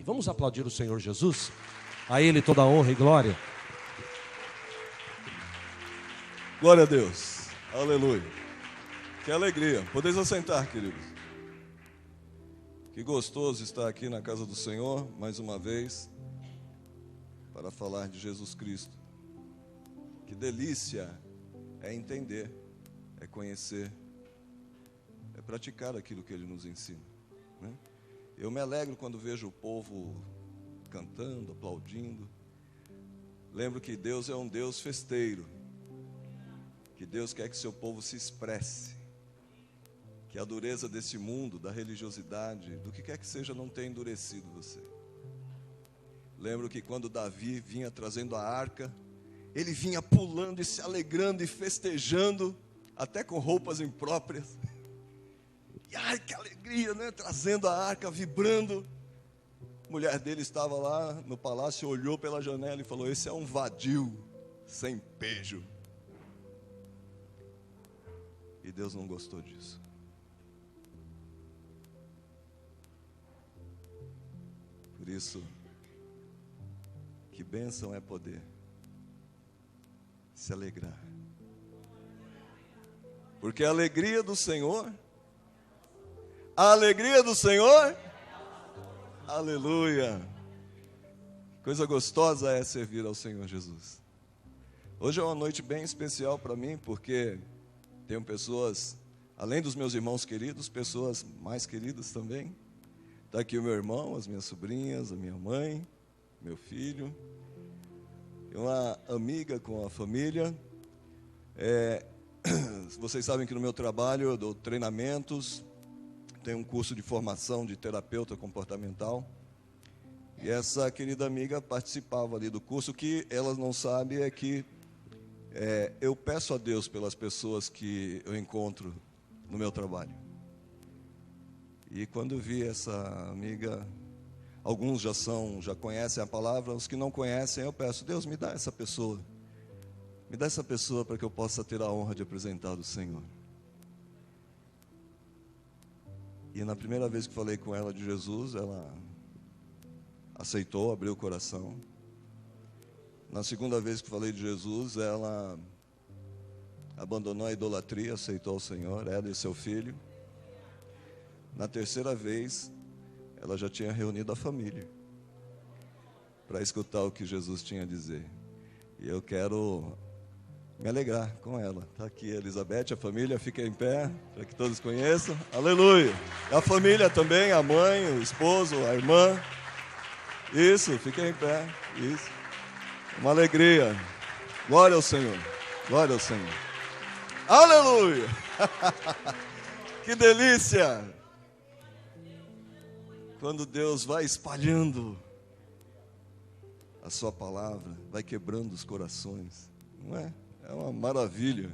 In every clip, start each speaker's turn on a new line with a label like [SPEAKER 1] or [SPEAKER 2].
[SPEAKER 1] Vamos aplaudir o Senhor Jesus? A Ele toda a honra e glória.
[SPEAKER 2] Glória a Deus. Aleluia. Que alegria. Podeis assentar, queridos. Que gostoso estar aqui na casa do Senhor, mais uma vez, para falar de Jesus Cristo. Que delícia é entender, é conhecer, é praticar aquilo que Ele nos ensina, né? Eu me alegro quando vejo o povo cantando, aplaudindo. Lembro que Deus é um Deus festeiro, que Deus quer que seu povo se expresse, que a dureza desse mundo, da religiosidade, do que quer que seja, não tenha endurecido você. Lembro que quando Davi vinha trazendo a arca, ele vinha pulando e se alegrando e festejando, até com roupas impróprias. E ai, que alegria, né? Trazendo a arca, vibrando. A mulher dele estava lá no palácio, olhou pela janela e falou: esse é um vadio, sem pejo. E Deus não gostou disso. Por isso, que bênção é poder se alegrar. Porque a alegria do Senhor, aleluia. Coisa gostosa é servir ao Senhor Jesus. Hoje é uma noite bem especial para mim, porque tenho pessoas, além dos meus irmãos queridos, pessoas mais queridas também. Está aqui o meu irmão, as minhas sobrinhas, a minha mãe, meu filho. Uma amiga com a família. Vocês sabem que no meu trabalho eu dou treinamentos, tenho um curso de formação de terapeuta comportamental. E essa querida amiga participava ali do curso. O que elas não sabem é que eu peço a Deus pelas pessoas que eu encontro no meu trabalho. E quando vi essa amiga, alguns já conhecem a palavra, os que não conhecem, eu peço: Deus, me dá essa pessoa. Me dá essa pessoa para que eu possa ter a honra de apresentar o Senhor. E na primeira vez que falei com ela de Jesus, ela aceitou, abriu o coração. Na segunda vez que falei de Jesus, ela abandonou a idolatria, aceitou o Senhor, ela e seu filho. Na terceira vez, ela já tinha reunido a família para escutar o que Jesus tinha a dizer. E eu quero me alegrar com ela. Está aqui a Elizabeth, a família, fica em pé, para que todos conheçam. Aleluia! A família também, a mãe, o esposo, a irmã. Isso, fiquem em pé. Isso. Uma alegria. Glória ao Senhor. Glória ao Senhor. Aleluia! Que delícia! Quando Deus vai espalhando a sua palavra, vai quebrando os corações, não é? É uma maravilha.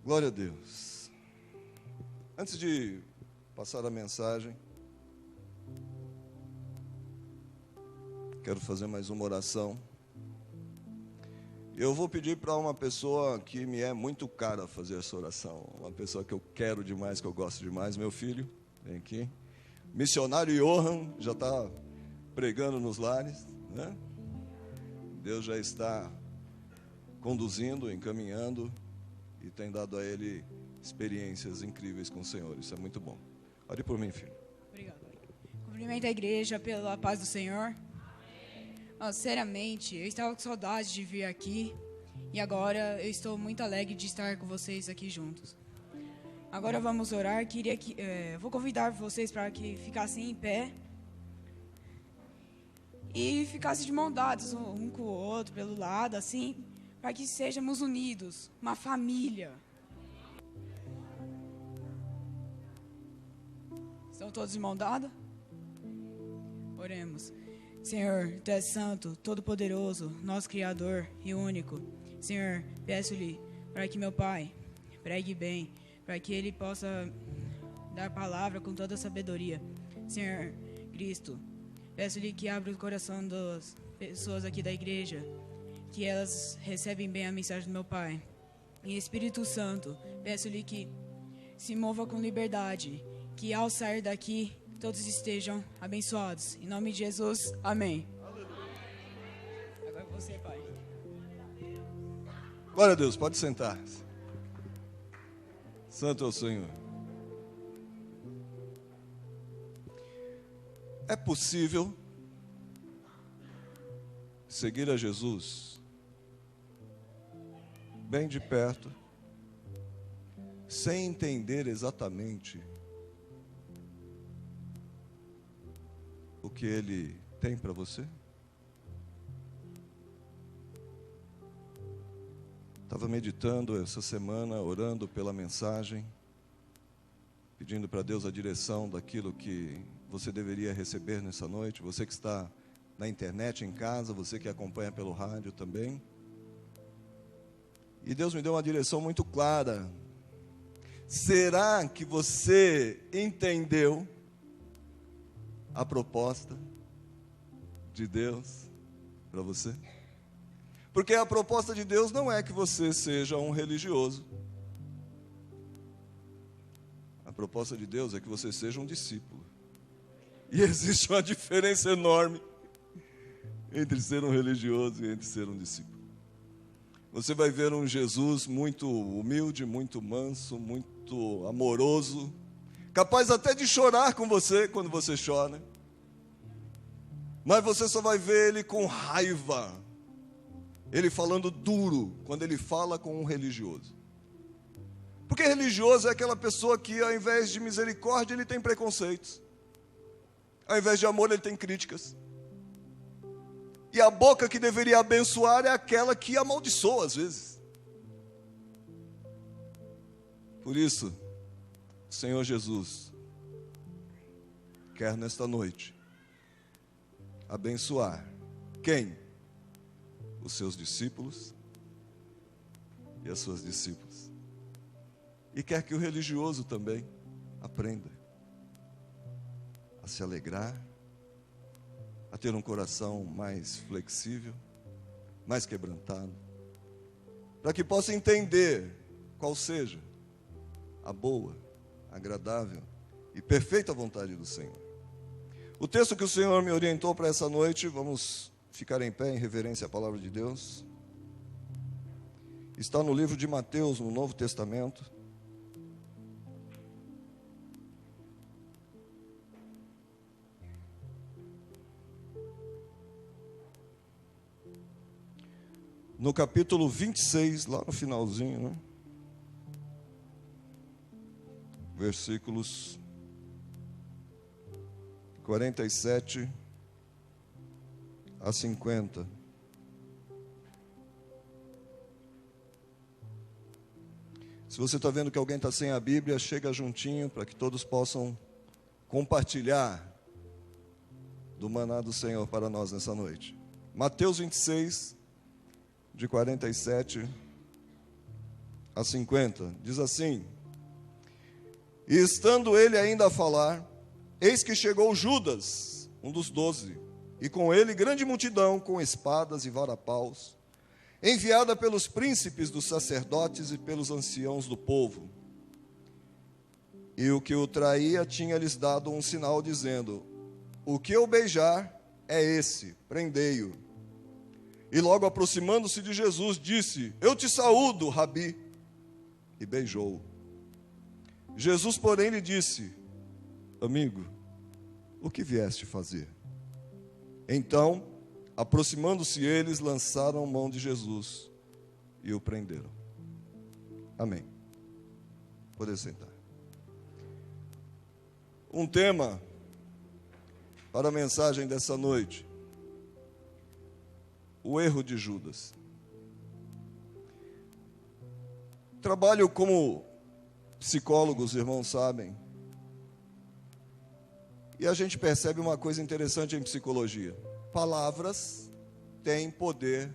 [SPEAKER 2] Glória a Deus. Antes de passar a mensagem, quero fazer mais uma oração. Eu vou pedir para uma pessoa que me é muito cara fazer essa oração, uma pessoa que eu quero demais, que eu gosto demais, meu filho. Vem aqui. Missionário Johan já está pregando nos lares, né? Deus já está conduzindo, encaminhando e tem dado a ele experiências incríveis com o Senhor. Isso é muito bom. Ore por mim, filho.
[SPEAKER 3] Obrigado. Cumprimento a igreja pela paz do Senhor. Sinceramente, eu estava com saudade de vir aqui e agora eu estou muito alegre de estar com vocês aqui juntos. Agora vamos orar. Vou convidar vocês para que ficassem em pé e ficassem de mão dadas um com o outro, pelo lado, assim, para que sejamos unidos, uma família. Estão todos de mão dada? Oremos. Senhor, Tu és santo, todo-poderoso, nosso Criador e único. Senhor, peço-lhe para que meu Pai pregue bem, para que Ele possa dar palavra com toda a sabedoria. Senhor Cristo, peço-lhe que abra o coração das pessoas aqui da igreja, que elas recebem bem a mensagem do meu Pai. E Espírito Santo, peço-lhe que se mova com liberdade, que ao sair daqui, que todos estejam abençoados. Em nome de Jesus, amém. Agora você, Pai.
[SPEAKER 2] Glória a Deus, pode sentar-se. Santo é o Senhor. É possível seguir a Jesus bem de perto, sem entender exatamente o que Ele tem para você? Estava meditando essa semana, orando pela mensagem, pedindo para Deus a direção daquilo que você deveria receber nessa noite. Você que está na internet, em casa, você que acompanha pelo rádio também. E Deus me deu uma direção muito clara. Será que você entendeu a proposta de Deus para você? Porque a proposta de Deus não é que você seja um religioso. A proposta de Deus é que você seja um discípulo. E existe uma diferença enorme entre ser um religioso e entre ser um discípulo. Você vai ver um Jesus muito humilde, muito manso, muito amoroso, capaz até de chorar com você quando você chora. Mas você só vai ver Ele com raiva. Ele falando duro quando Ele fala com um religioso. Porque religioso é aquela pessoa que, ao invés de misericórdia, ele tem preconceitos. Ao invés de amor, ele tem críticas. E a boca que deveria abençoar é aquela que amaldiçoa às vezes. Por isso, o Senhor Jesus quer nesta noite abençoar quem? Os seus discípulos e as suas discípulas. E quer que o religioso também aprenda a se alegrar, a ter um coração mais flexível, mais quebrantado, para que possa entender qual seja a boa, agradável e perfeita vontade do Senhor. O texto que o Senhor me orientou para essa noite, vamos ficar em pé em reverência à palavra de Deus. Está no livro de Mateus, no Novo Testamento. No capítulo 26, lá no finalzinho, né? Versículos 47 a 50. Se você está vendo que alguém está sem a Bíblia, chega juntinho para que todos possam compartilhar do maná do Senhor para nós nessa noite. Mateus 26, de 47 a 50, diz assim: E estando ele ainda a falar, eis que chegou Judas, um dos 12, e com ele grande multidão com espadas e varapaus, enviada pelos príncipes dos sacerdotes e pelos anciãos do povo. E o que o traía tinha-lhes dado um sinal, dizendo: O que eu beijar é esse, prendei-o. E logo aproximando-se de Jesus, disse: Eu te saúdo, Rabi, e beijou-o. Jesus, porém, lhe disse: Amigo, o que vieste fazer? Então, aproximando-se eles, lançaram mão de Jesus e o prenderam. Amém. Pode sentar. Um tema para a mensagem dessa noite: o erro de Judas. Trabalho como psicólogo, os irmãos sabem. E a gente percebe uma coisa interessante em psicologia. Palavras têm poder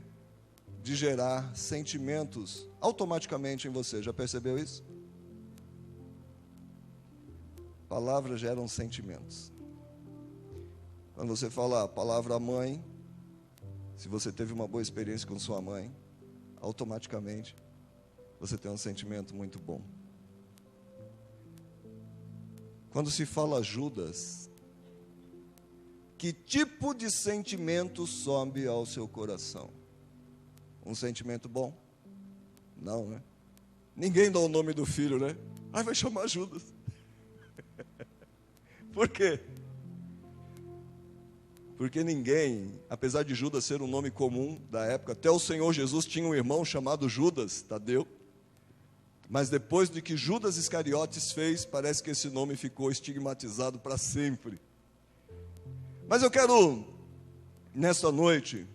[SPEAKER 2] de gerar sentimentos automaticamente em você. Já percebeu isso? Palavras geram sentimentos. Quando você fala a palavra mãe, se você teve uma boa experiência com sua mãe, automaticamente você tem um sentimento muito bom. Quando se fala Judas, que tipo de sentimento sobe ao seu coração? Um sentimento bom? Não, né? Ninguém dá o nome do filho, né? Ai, vai chamar Judas. Por quê? Porque ninguém, apesar de Judas ser um nome comum da época, até o Senhor Jesus tinha um irmão chamado Judas, Tadeu. Mas depois de que Judas Iscariotes fez, parece que esse nome ficou estigmatizado para sempre. Mas eu quero, nesta noite,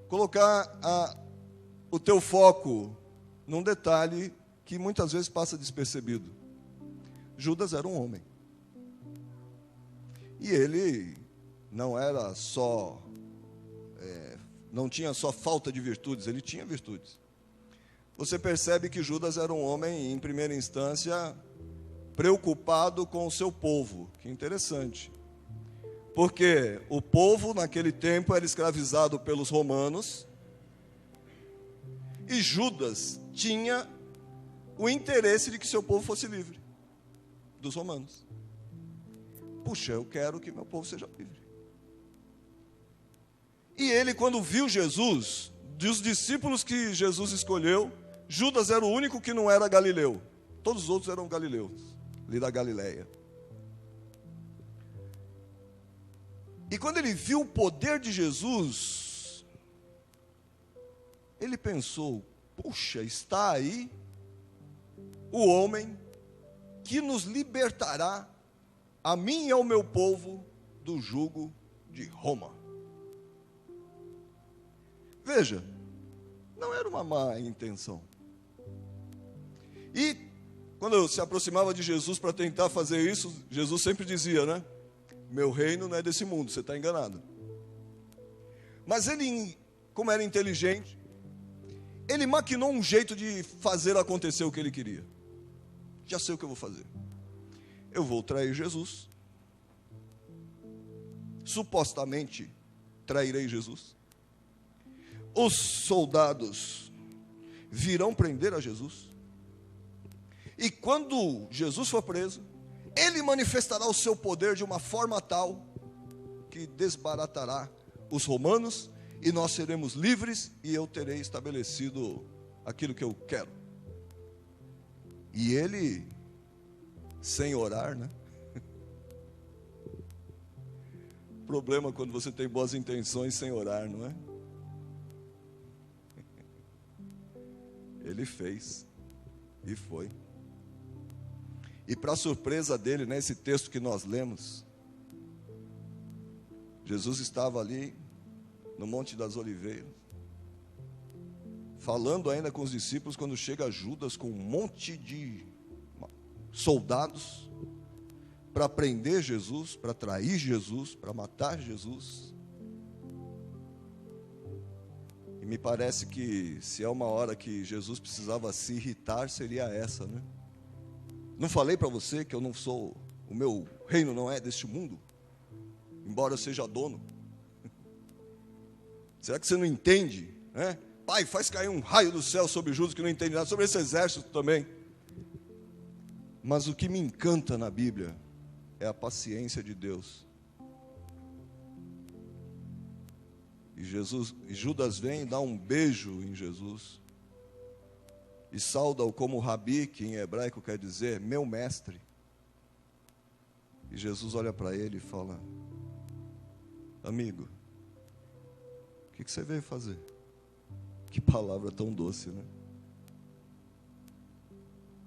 [SPEAKER 2] colocar o teu foco num detalhe que muitas vezes passa despercebido. Judas era um homem. E ele não era só, não tinha só falta de virtudes, ele tinha virtudes. Você percebe que Judas era um homem, em primeira instância, preocupado com o seu povo. Que interessante. Porque o povo, naquele tempo, era escravizado pelos romanos. E Judas tinha o interesse de que seu povo fosse livre dos romanos. Puxa, eu quero que meu povo seja livre. E ele, quando viu Jesus, dos discípulos que Jesus escolheu, Judas era o único que não era galileu. Todos os outros eram galileus, ali da Galileia. E quando ele viu o poder de Jesus, ele pensou, puxa, está aí o homem que nos libertará, a mim e ao meu povo, do jugo de Roma. Veja, não era uma má intenção. E quando se aproximava de Jesus para tentar fazer isso, Jesus sempre dizia, né? Meu reino não é desse mundo, você está enganado. Mas ele, como era inteligente, ele maquinou um jeito de fazer acontecer o que ele queria. Já sei o que eu vou fazer. Eu vou trair Jesus. Supostamente trairei Jesus. Os soldados virão prender a Jesus. E quando Jesus for preso, ele manifestará o seu poder de uma forma tal que desbaratará os romanos e nós seremos livres e eu terei estabelecido aquilo que eu quero. E ele, sem orar, né? Problema quando você tem boas intenções sem orar, não é? Ele fez e foi. E para surpresa dele, nesse texto que nós lemos, Jesus estava ali no Monte das Oliveiras, falando ainda com os discípulos, quando chega Judas com um monte de soldados para prender Jesus, para trair Jesus, para matar Jesus. E me parece que se é uma hora que Jesus precisava se irritar, seria essa, né? Não falei para você que eu não sou, o meu reino não é deste mundo, embora eu seja dono. Será que você não entende, né? Pai, faz cair um raio do céu sobre Judas que não entende nada, sobre esse exército também. Mas o que me encanta na Bíblia é a paciência de Deus. E Judas vem e dá um beijo em Jesus. E sauda-o como Rabi, que em hebraico quer dizer meu mestre. E Jesus olha para ele e fala: amigo, o que você veio fazer? Que palavra tão doce, né?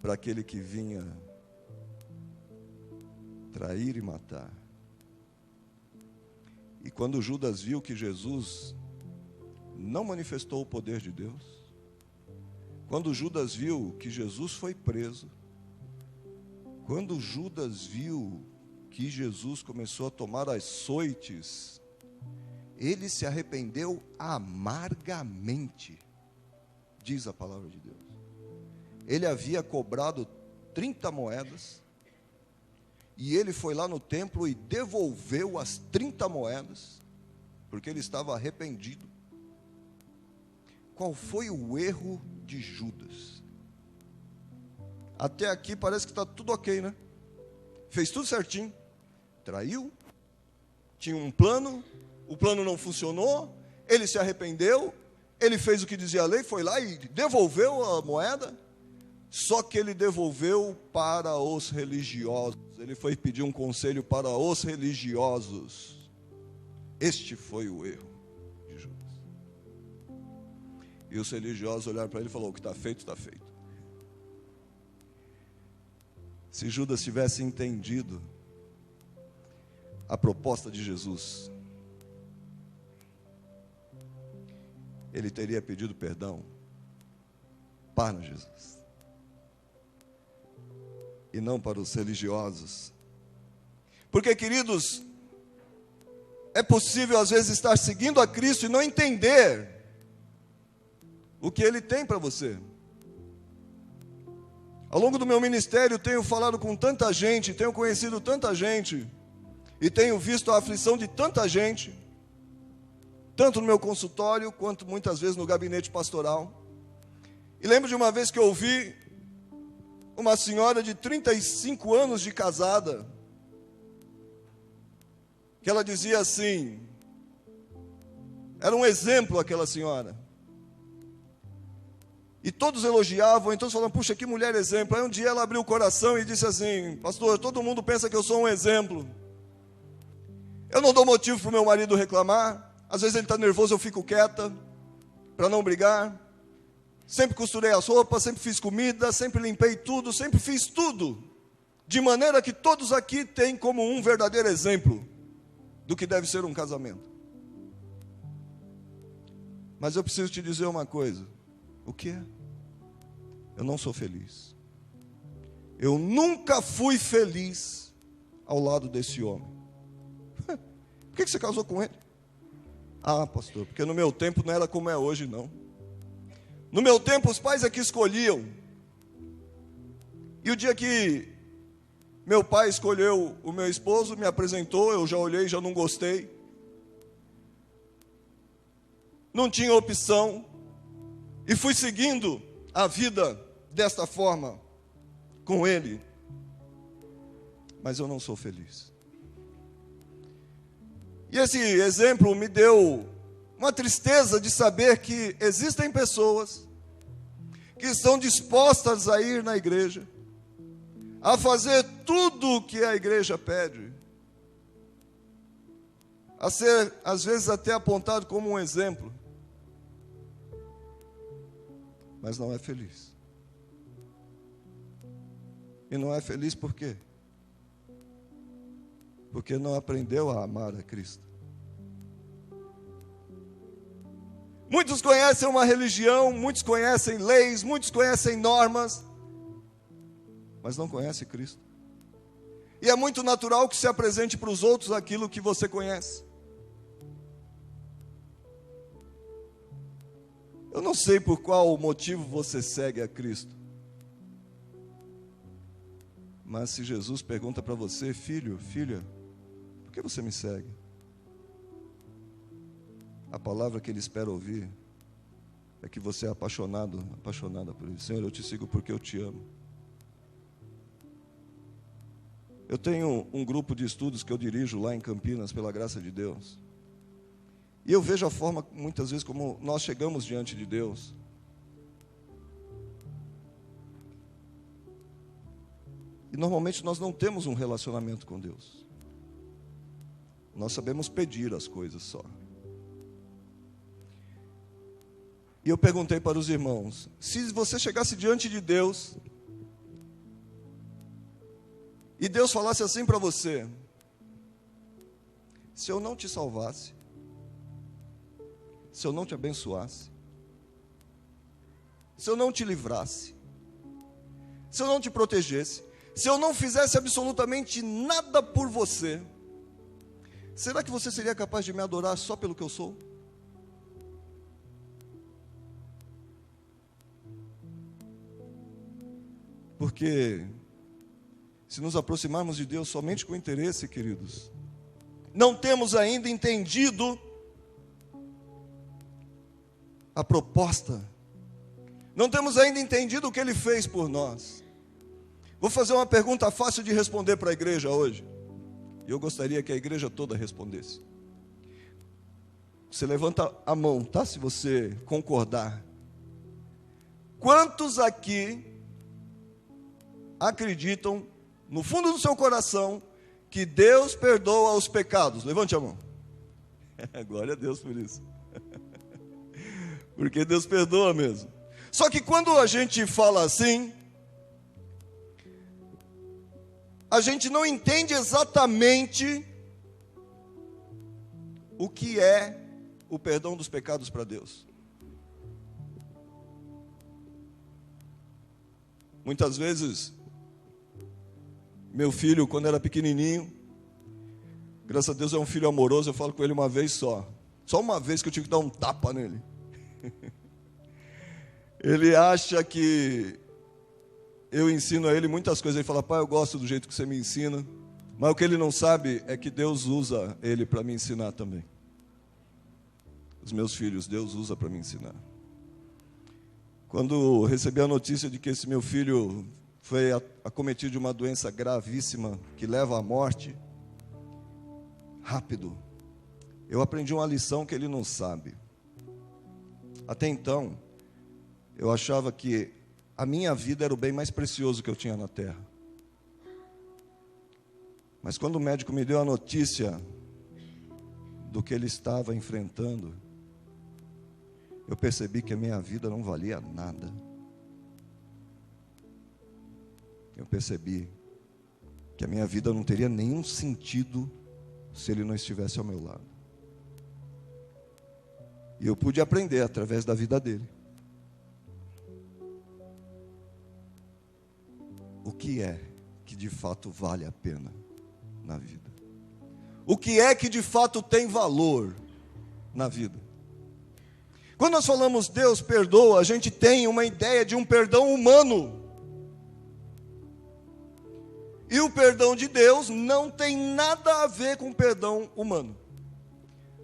[SPEAKER 2] Para aquele que vinha trair e matar. E quando Judas viu que Jesus não manifestou o poder de Deus, quando Judas viu que Jesus foi preso, quando Judas viu que Jesus começou a tomar açoites, ele se arrependeu amargamente, diz a palavra de Deus. Ele havia cobrado 30 moedas, e ele foi lá no templo e devolveu as 30 moedas, porque ele estava arrependido. Qual foi o erro de Judas? Até aqui parece que está tudo ok, né? Fez tudo certinho, traiu, tinha um plano, o plano não funcionou, ele se arrependeu, ele fez o que dizia a lei, foi lá e devolveu a moeda, só que ele devolveu para os religiosos, ele foi pedir um conselho para os religiosos. Este foi o erro de Judas. E os religiosos olharam para ele e falaram: o que está feito, está feito. Se Judas tivesse entendido a proposta de Jesus, ele teria pedido perdão para Jesus e não para os religiosos. Porque, queridos, é possível às vezes estar seguindo a Cristo e não entender o que Ele tem para você. Ao longo do meu ministério, tenho falado com tanta gente, tenho conhecido tanta gente, e tenho visto a aflição de tanta gente, tanto no meu consultório, quanto muitas vezes no gabinete pastoral. E lembro de uma vez que eu ouvi uma senhora de 35 anos de casada, que ela dizia assim, era um exemplo aquela senhora, e todos elogiavam, então falavam: puxa, que mulher exemplo. Aí um dia ela abriu o coração e disse assim: pastor, todo mundo pensa que eu sou um exemplo, eu não dou motivo para o meu marido reclamar, às vezes ele está nervoso, eu fico quieta, para não brigar, sempre costurei as roupas, sempre fiz comida, sempre limpei tudo, sempre fiz tudo, de maneira que todos aqui têm como um verdadeiro exemplo do que deve ser um casamento. Mas eu preciso te dizer uma coisa. O que é? Eu não sou feliz. Eu nunca fui feliz ao lado desse homem. Por que você casou com ele? Ah, pastor, porque no meu tempo não era como é hoje, não. No meu tempo os pais é que escolhiam. E o dia que meu pai escolheu o meu esposo, me apresentou, eu já olhei, já não gostei. Não tinha opção. E fui seguindo a vida desta forma, com ele. Mas eu não sou feliz. E esse exemplo me deu uma tristeza de saber que existem pessoas que estão dispostas a ir na igreja, a fazer tudo o que a igreja pede, a ser, às vezes, até apontado como um exemplo, mas não é feliz. E não é feliz por quê? Porque não aprendeu a amar a Cristo. Muitos conhecem uma religião, muitos conhecem leis, muitos conhecem normas, mas não conhecem Cristo. E é muito natural que se apresente para os outros aquilo que você conhece. Eu não sei por qual motivo você segue a Cristo. Mas se Jesus pergunta para você: filho, filha, por que você me segue? A palavra que ele espera ouvir é que você é apaixonado, apaixonada por ele. Senhor, eu te sigo porque eu te amo. Eu tenho um grupo de estudos que eu dirijo lá em Campinas, pela graça de Deus. E eu vejo a forma, muitas vezes, como nós chegamos diante de Deus. E normalmente nós não temos um relacionamento com Deus. Nós sabemos pedir as coisas só. E eu perguntei para os irmãos: se você chegasse diante de Deus, e Deus falasse assim para você: se eu não te salvasse, se eu não te abençoasse, se eu não te livrasse, se eu não te protegesse, se eu não fizesse absolutamente nada por você, será que você seria capaz de me adorar só pelo que eu sou? Porque se nos aproximarmos de Deus somente com interesse, queridos, não temos ainda entendido a proposta, não temos ainda entendido o que Ele fez por nós. Vou fazer uma pergunta fácil de responder para a igreja hoje. E eu gostaria que a igreja toda respondesse. Você levanta a mão, tá? Se você concordar. Quantos aqui acreditam, no fundo do seu coração, que Deus perdoa os pecados? Levante a mão. Glória a Deus por isso. Porque Deus perdoa mesmo. Só que quando a gente fala assim, a gente não entende exatamente o que é o perdão dos pecados para Deus. Muitas vezes, meu filho, quando era pequenininho, graças a Deus é um filho amoroso, eu falo com ele uma vez só. Só uma vez que eu tive que dar um tapa nele. Ele acha que eu ensino a ele muitas coisas. Ele fala, pai, eu gosto do jeito que você me ensina. Mas o que ele não sabe é que Deus usa ele para me ensinar também. Os meus filhos, Deus usa para me ensinar. Quando recebi a notícia de que esse meu filho foi acometido de uma doença gravíssima que leva à morte, rápido, eu aprendi uma lição que ele não sabe. Até então, eu achava que a minha vida era o bem mais precioso que eu tinha na terra. Mas quando o médico me deu a notícia do que ele estava enfrentando, eu percebi que a minha vida não valia nada. Eu percebi que a minha vida não teria nenhum sentido se ele não estivesse ao meu lado. E eu pude aprender através da vida dele. O que é que de fato vale a pena na vida? O que é que de fato tem valor na vida? Quando nós falamos Deus perdoa, a gente tem uma ideia de um perdão humano. E o perdão de Deus não tem nada a ver com o perdão humano.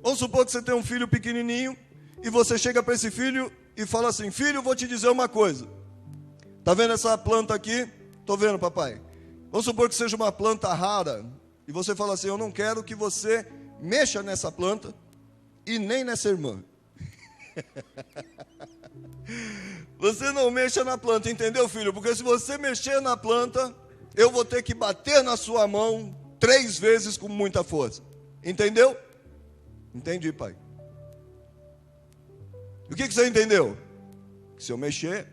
[SPEAKER 2] Vamos supor que você tem um filho pequenininho e você chega para esse filho e fala assim, filho, vou te dizer uma coisa. Está vendo essa planta aqui? Estou vendo, papai. Vamos supor que seja uma planta rara e você fala assim, eu não quero que você mexa nessa planta e nem nessa irmã. Você não mexa na planta, entendeu, filho? Porque se você mexer na planta, eu vou ter que bater na sua mão 3 vezes com muita força. Entendeu? Entendi, pai. O que você entendeu? Que se eu mexer,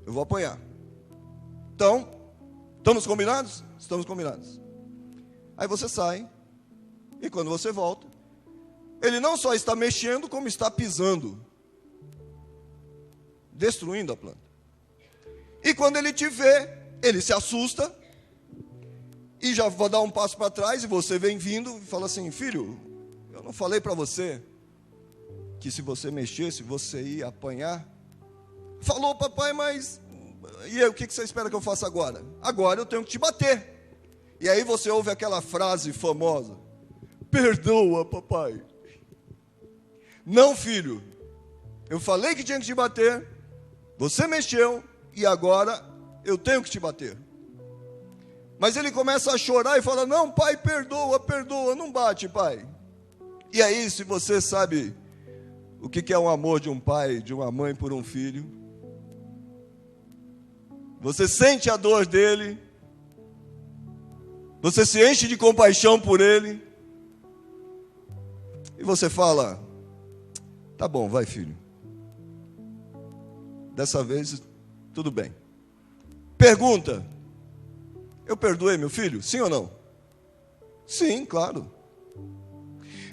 [SPEAKER 2] eu vou apanhar. Então, estamos combinados? Estamos combinados. Aí você sai, e quando você volta, ele não só está mexendo, como está pisando, destruindo a planta. E quando ele te vê, ele se assusta, e já vai dar um passo para trás, e você vem vindo, e fala assim, filho, eu não falei para você, que se você mexesse, você ia apanhar? Falou, papai, mas, e aí, o que você espera que eu faça agora? Agora eu tenho que te bater. E aí você ouve aquela frase famosa, perdoa, papai. Não, filho, eu falei que tinha que te bater, você mexeu, e agora eu tenho que te bater. Mas ele começa a chorar e fala, não, pai, perdoa, perdoa, não bate, pai. E aí, se você sabe o que é o amor de um pai, de uma mãe por um filho, você sente a dor dele, você se enche de compaixão por ele, e você fala, tá bom, vai, filho. Dessa vez, tudo bem. Pergunta, eu perdoei meu filho? Sim ou não? Sim, claro.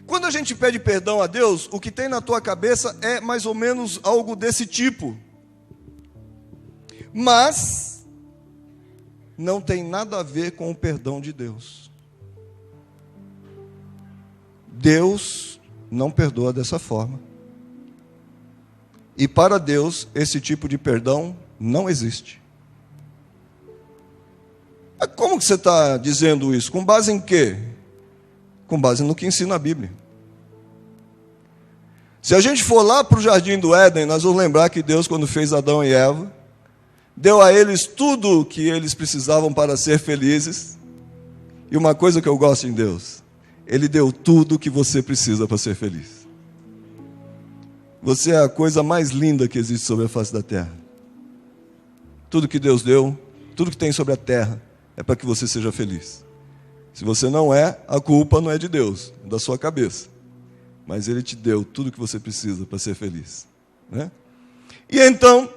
[SPEAKER 2] Quando a gente pede perdão a Deus, o que tem na tua cabeça é mais ou menos algo desse tipo. Mas não tem nada a ver com o perdão de Deus. Deus não perdoa dessa forma. E para Deus, esse tipo de perdão não existe. Como que você está dizendo isso? Com base em quê? Com base no que ensina a Bíblia. Se a gente for lá para o Jardim do Éden, nós vamos lembrar que Deus, quando fez Adão e Eva, deu a eles tudo o que eles precisavam para ser felizes, E uma coisa que eu gosto em Deus, Ele deu tudo o que você precisa para ser feliz. Você é a coisa mais linda que existe sobre a face da terra. Tudo que Deus deu, tudo que tem sobre a terra, é para que você seja feliz. Se você não é, a culpa não é de Deus, é da sua cabeça. Mas Ele te deu tudo o que você precisa para ser feliz, né? E então,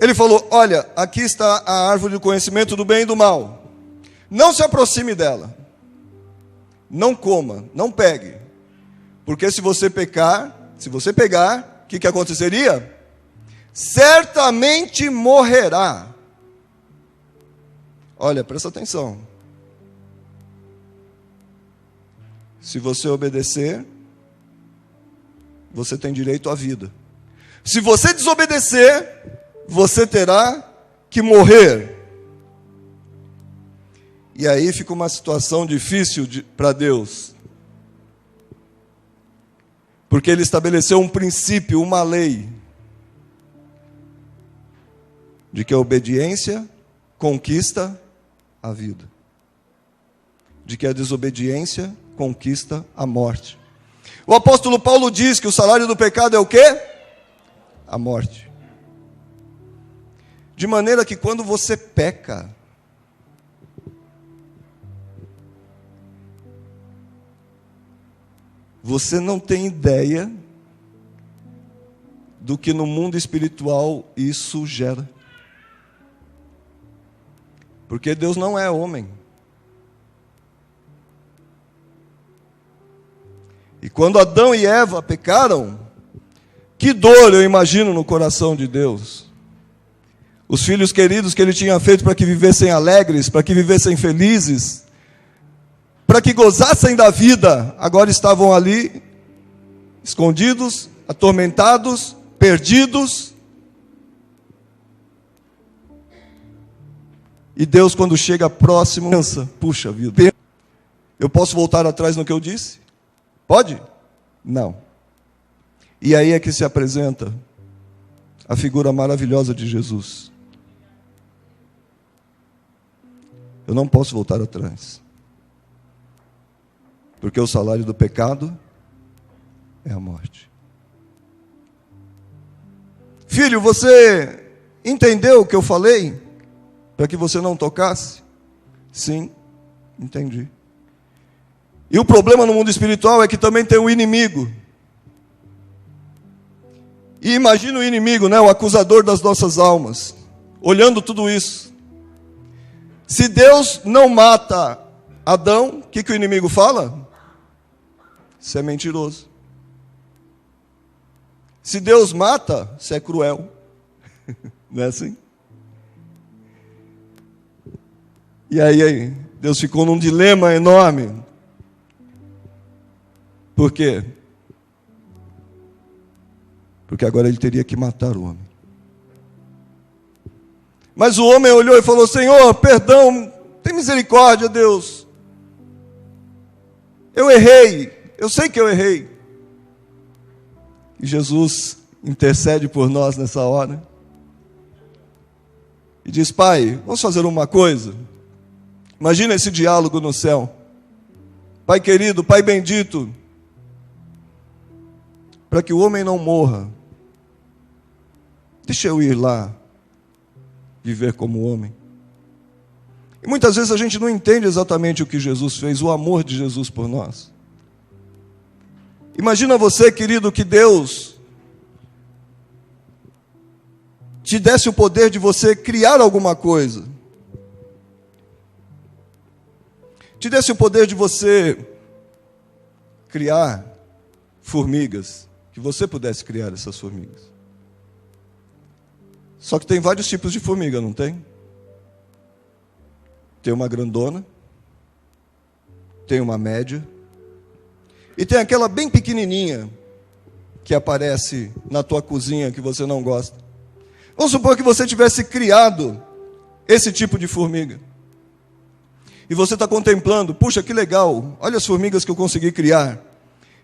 [SPEAKER 2] Ele falou, olha, aqui está a árvore do conhecimento do bem e do mal. Não se aproxime dela. Não coma, não pegue. Porque se você pegar, o que aconteceria? Certamente morrerá. Olha, presta atenção. Se você obedecer, você tem direito à vida. Se você desobedecer, você terá que morrer. E aí fica uma situação difícil para Deus. Porque Ele estabeleceu um princípio, uma lei, de que a obediência conquista a vida. De que a desobediência conquista a morte. O apóstolo Paulo diz que o salário do pecado é o quê? A morte. De maneira que quando você peca, você não tem ideia do que no mundo espiritual isso gera. Porque Deus não é homem. E quando Adão e Eva pecaram, que dor eu imagino no coração de Deus. Os filhos queridos que Ele tinha feito para que vivessem alegres, para que vivessem felizes, para que gozassem da vida, agora estavam ali, escondidos, atormentados, perdidos. E Deus, quando chega próximo, pensa, puxa vida, eu posso voltar atrás no que eu disse? Pode? Não. E aí é que se apresenta a figura maravilhosa de Jesus. Eu não posso voltar atrás. Porque o salário do pecado é a morte. Filho, você entendeu o que eu falei? Para que você não tocasse? Sim, entendi. E o problema no mundo espiritual é que também tem um inimigo. E imagina o inimigo, né, o acusador das nossas almas, olhando tudo isso. Se Deus não mata Adão, o que o inimigo fala? Você é mentiroso. Se Deus mata, você é cruel. Não é assim? E aí, Deus ficou num dilema enorme. Por quê? Porque agora Ele teria que matar o homem. Mas o homem olhou e falou, Senhor, perdão, tem misericórdia, Deus. Eu errei, eu sei que eu errei. E Jesus intercede por nós nessa hora. E diz, Pai, vamos fazer uma coisa. Imagina esse diálogo no céu. Pai querido, Pai bendito, para que o homem não morra, deixa eu ir lá, viver como homem. E muitas vezes a gente não entende exatamente o que Jesus fez, o amor de Jesus por nós. Imagina você, querido, que Deus te desse o poder de você criar alguma coisa. Te desse o poder de você criar formigas, que você pudesse criar essas formigas. Só que tem vários tipos de formiga, não tem? Tem uma grandona, tem uma média, e tem aquela bem pequenininha, que aparece na tua cozinha, que você não gosta. Vamos supor que você tivesse criado esse tipo de formiga. E você está contemplando, puxa, que legal, olha as formigas que eu consegui criar.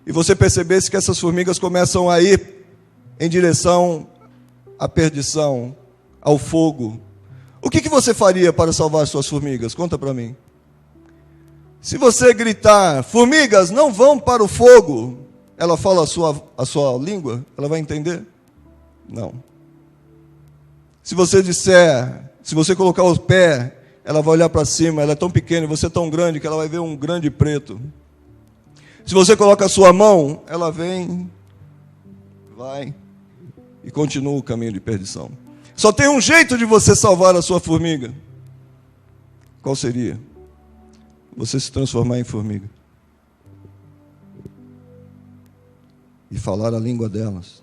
[SPEAKER 2] E você percebesse que essas formigas começam a ir em direção à perdição, ao fogo. O que você faria para salvar suas formigas? Conta para mim. Se você gritar, formigas, não vão para o fogo, ela fala a sua língua? Ela vai entender? Não. Se você disser, se você colocar o pé, ela vai olhar para cima, ela é tão pequena e você é tão grande que ela vai ver um grande preto. Se você coloca a sua mão, ela vem, vai e continua o caminho de perdição. Só tem um jeito de você salvar a sua formiga. Qual seria? Você se transformar em formiga. E falar a língua delas.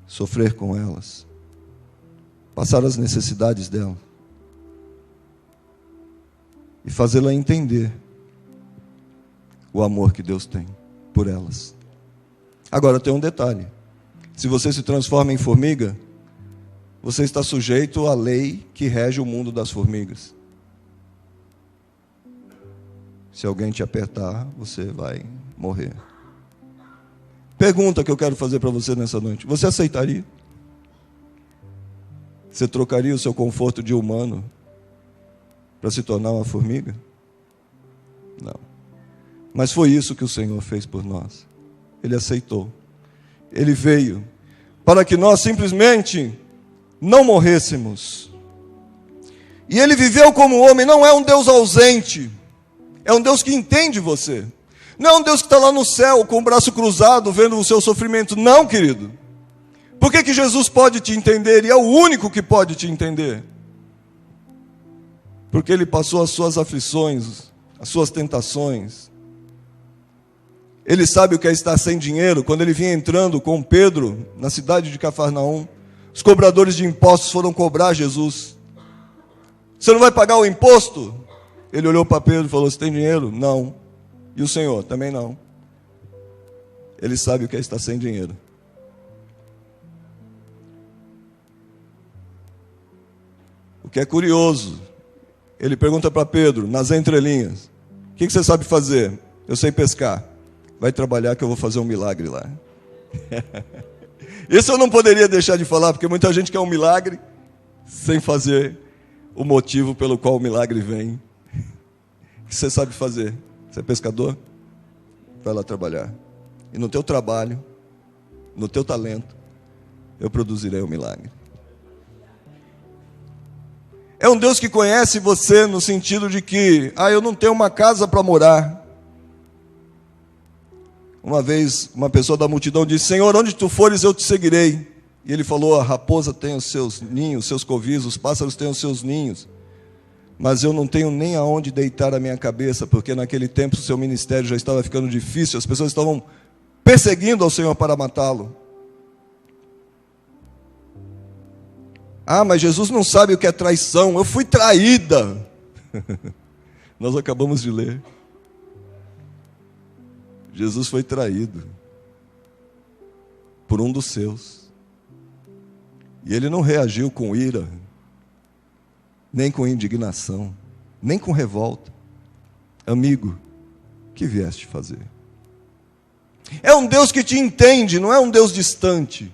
[SPEAKER 2] Sofrer com elas. Passar as necessidades delas. E fazê-la entender o amor que Deus tem por elas. Agora tem um detalhe. Se você se transforma em formiga, você está sujeito à lei que rege o mundo das formigas. Se alguém te apertar, você vai morrer. Pergunta que eu quero fazer para você nessa noite. Você aceitaria? Você trocaria o seu conforto de humano para se tornar uma formiga? Não. Mas foi isso que o Senhor fez por nós. Ele aceitou. Ele veio para que nós simplesmente não morrêssemos. E Ele viveu como homem. Não é um Deus ausente. É um Deus que entende você. Não é um Deus que está lá no céu com o braço cruzado vendo o seu sofrimento. Não, querido. Por que Jesus pode te entender? E é o único que pode te entender. Porque Ele passou as suas aflições, as suas tentações. Ele sabe o que é estar sem dinheiro. Quando Ele vinha entrando com Pedro na cidade de Cafarnaum, os cobradores de impostos foram cobrar Jesus. Você não vai pagar o imposto? Ele olhou para Pedro e falou, você tem dinheiro? Não. E o Senhor? Também não. Ele sabe o que é estar sem dinheiro. O que é curioso, ele pergunta para Pedro, nas entrelinhas, o que você sabe fazer? Eu sei pescar. Vai trabalhar que eu vou fazer um milagre lá. Isso eu não poderia deixar de falar, porque muita gente quer um milagre sem fazer o motivo pelo qual o milagre vem. O que você sabe fazer? Você é pescador? Vai lá trabalhar. E no teu trabalho, no teu talento, eu produzirei o milagre. É um Deus que conhece você no sentido de que, eu não tenho uma casa para morar. Uma vez, uma pessoa da multidão disse, Senhor, onde tu fores eu te seguirei. E ele falou, a raposa tem os seus ninhos, os seus covis, os pássaros têm os seus ninhos. Mas eu não tenho nem aonde deitar a minha cabeça, porque naquele tempo o seu ministério já estava ficando difícil, as pessoas estavam perseguindo ao Senhor para matá-lo. Mas Jesus não sabe o que é traição, eu fui traída. Nós acabamos de ler. Jesus foi traído por um dos seus. E ele não reagiu com ira, nem com indignação, nem com revolta. Amigo, o que vieste fazer? É um Deus que te entende, não é um Deus distante.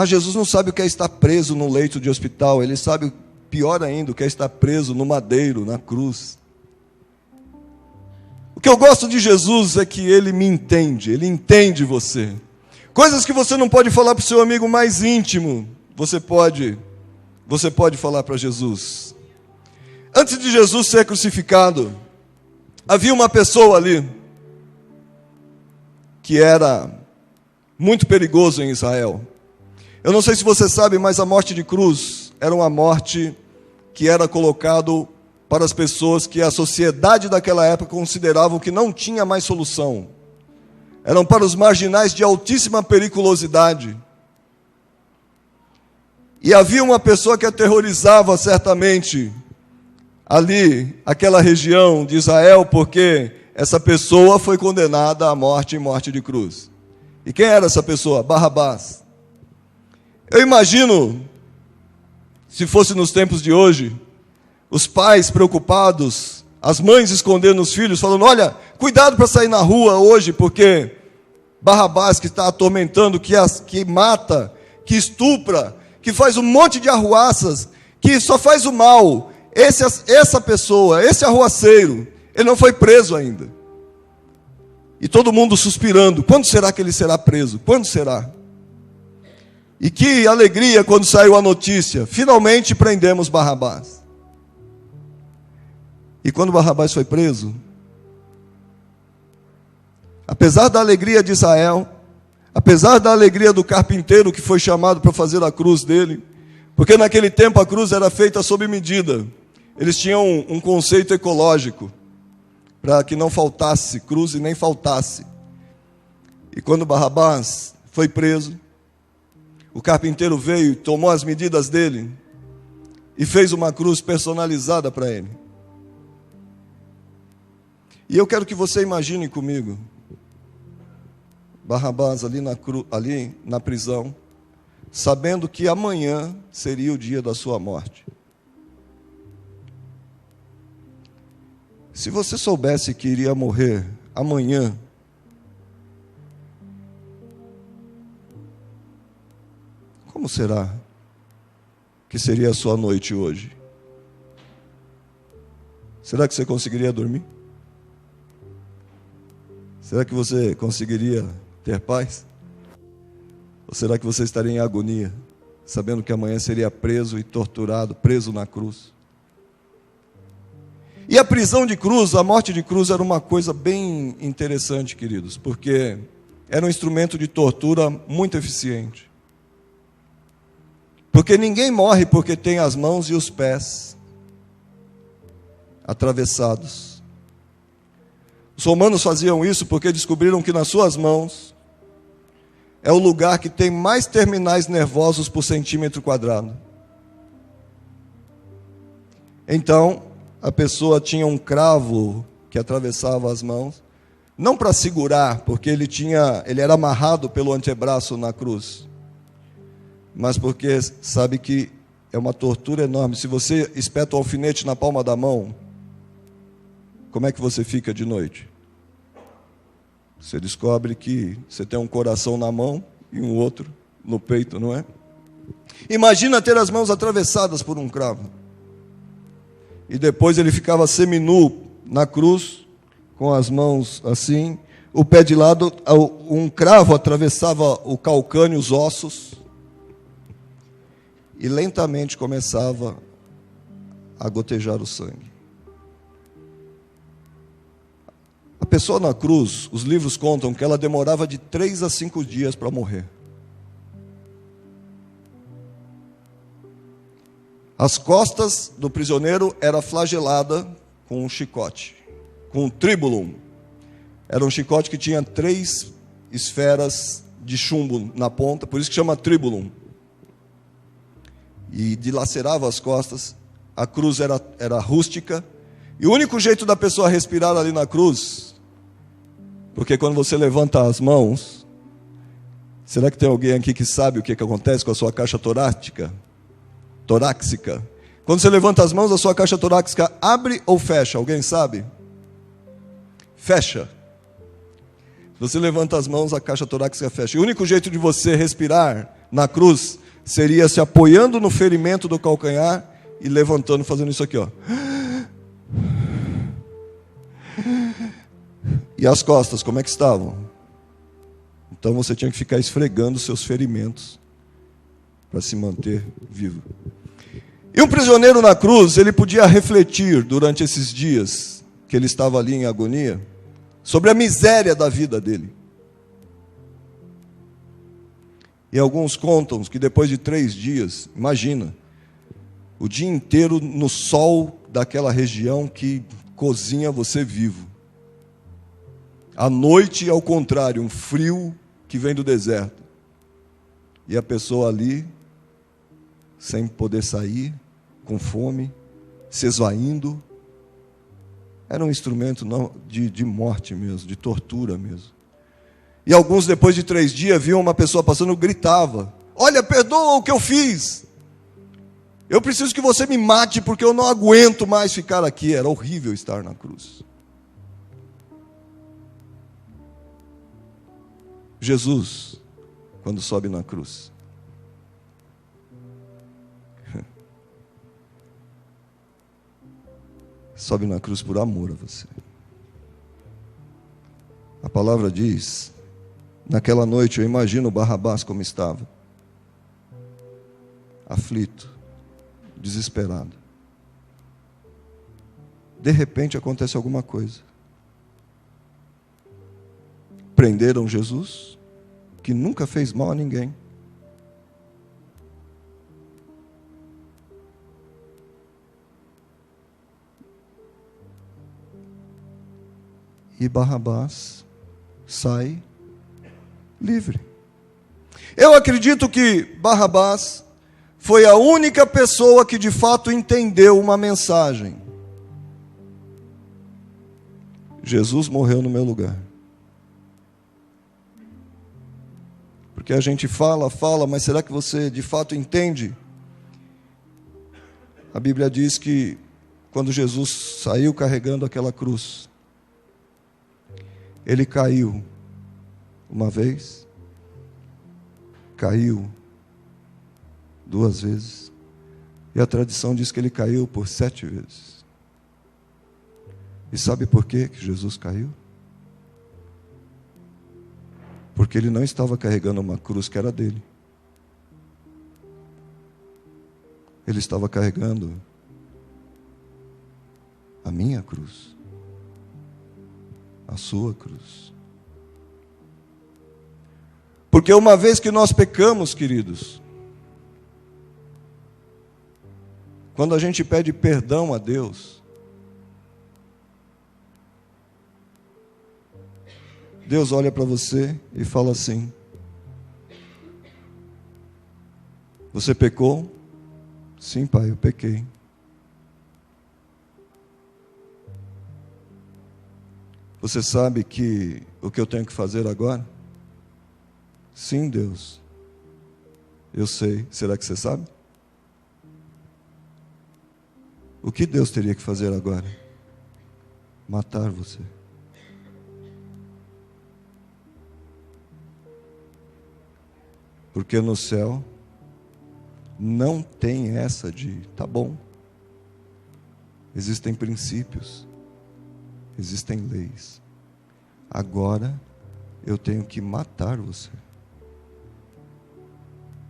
[SPEAKER 2] Jesus não sabe o que é estar preso no leito de hospital, ele sabe, pior ainda, o que é estar preso no madeiro, na cruz. O que eu gosto de Jesus é que Ele me entende, Ele entende você. Coisas que você não pode falar para o seu amigo mais íntimo, você pode falar para Jesus. Antes de Jesus ser crucificado, havia uma pessoa ali, que era muito perigoso em Israel. Eu não sei se você sabe, mas a morte de cruz era uma morte que era colocado para as pessoas que a sociedade daquela época considerava que não tinha mais solução. Eram para os marginais de altíssima periculosidade. E havia uma pessoa que aterrorizava certamente ali, aquela região de Israel, porque essa pessoa foi condenada à morte em morte de cruz. E quem era essa pessoa? Barrabás. Eu imagino, se fosse nos tempos de hoje, os pais preocupados, as mães escondendo os filhos, falando, olha, cuidado para sair na rua hoje, porque Barrabás que está atormentando, que mata, que estupra, que faz um monte de arruaças, que só faz o mal, essa pessoa, esse arruaceiro, ele não foi preso ainda. E todo mundo suspirando, quando será que ele será preso? Quando será? E que alegria quando saiu a notícia, finalmente prendemos Barrabás. E quando Barrabás foi preso, apesar da alegria de Israel, apesar da alegria do carpinteiro que foi chamado para fazer a cruz dele, porque naquele tempo a cruz era feita sob medida, eles tinham um conceito ecológico, para que não faltasse cruz e nem faltasse. E quando Barrabás foi preso, o carpinteiro veio, tomou as medidas dele e fez uma cruz personalizada para ele. E eu quero que você imagine comigo Barrabás ali na prisão, sabendo que amanhã seria o dia da sua morte. Se você soubesse que iria morrer amanhã, como será que seria a sua noite hoje? Será que você conseguiria dormir? Será que você conseguiria ter paz? Ou será que você estaria em agonia, sabendo que amanhã seria preso e torturado, preso na cruz? E a prisão de cruz, a morte de cruz era uma coisa bem interessante, queridos, porque era um instrumento de tortura muito eficiente. Porque ninguém morre porque tem as mãos e os pés atravessados. Os romanos faziam isso porque descobriram que nas suas mãos é o lugar que tem mais terminais nervosos por centímetro quadrado. Então, a pessoa tinha um cravo que atravessava as mãos, não para segurar, porque ele era amarrado pelo antebraço na cruz, mas porque sabe que é uma tortura enorme. Se você espeta um alfinete na palma da mão, como é que você fica de noite? Você descobre que você tem um coração na mão e um outro no peito, não é? Imagina ter as mãos atravessadas por um cravo. E depois ele ficava seminu na cruz, com as mãos assim, o pé de lado, um cravo atravessava o calcânio, os ossos, e lentamente começava a gotejar o sangue. A pessoa na cruz, os livros contam que ela demorava de 3 a 5 dias para morrer. As costas do prisioneiro era flagelada com um chicote, com um tribulum. Era um chicote que tinha 3 esferas de chumbo na ponta, por isso que chama tribulum. E dilacerava as costas. A cruz era rústica. E o único jeito da pessoa respirar ali na cruz, porque quando você levanta as mãos, será que tem alguém aqui que sabe o que acontece com a sua caixa torácica? Quando você levanta as mãos, a sua caixa torácica abre ou fecha? Alguém sabe? Fecha. Se você levanta as mãos, a caixa torácica fecha. E o único jeito de você respirar na cruz seria se apoiando no ferimento do calcanhar e levantando, fazendo isso aqui, ó. E as costas, como é que estavam? Então você tinha que ficar esfregando os seus ferimentos para se manter vivo. E um prisioneiro na cruz, ele podia refletir durante esses dias que ele estava ali em agonia, sobre a miséria da vida dele. E alguns contam que depois de 3 dias, imagina, o dia inteiro no sol daquela região que cozinha você vivo. À noite, ao contrário, um frio que vem do deserto. E a pessoa ali, sem poder sair, com fome, se esvaindo. Era um instrumento de morte mesmo, de tortura mesmo. E alguns, depois de 3 dias, viam uma pessoa passando e gritava: olha, perdoa o que eu fiz. Eu preciso que você me mate, porque eu não aguento mais ficar aqui. Era horrível estar na cruz. Jesus, quando sobe na cruz, sobe na cruz por amor a você. A palavra diz, naquela noite eu imagino Barrabás como estava, aflito, desesperado. De repente acontece alguma coisa. Prenderam Jesus, que nunca fez mal a ninguém. E Barrabás sai livre. Eu acredito que Barrabás foi a única pessoa que de fato entendeu uma mensagem. Jesus morreu no meu lugar. Porque a gente fala, mas será que você de fato entende? A Bíblia diz que quando Jesus saiu carregando aquela cruz, ele caiu uma vez, caiu 2 vezes, e a tradição diz que ele caiu por 7 vezes. E sabe por que Jesus caiu? Porque ele não estava carregando uma cruz que era dele. Ele estava carregando a minha cruz, a sua cruz. Porque uma vez que nós pecamos, queridos, quando a gente pede perdão a Deus, Deus olha para você e fala assim: você pecou? Sim, pai, eu pequei. Você sabe que o que eu tenho que fazer agora? Sim, Deus, eu sei. Será que você sabe? O que Deus teria que fazer agora? Matar você. Porque no céu não tem essa de, tá bom. Existem princípios, existem leis. Agora eu tenho que matar você.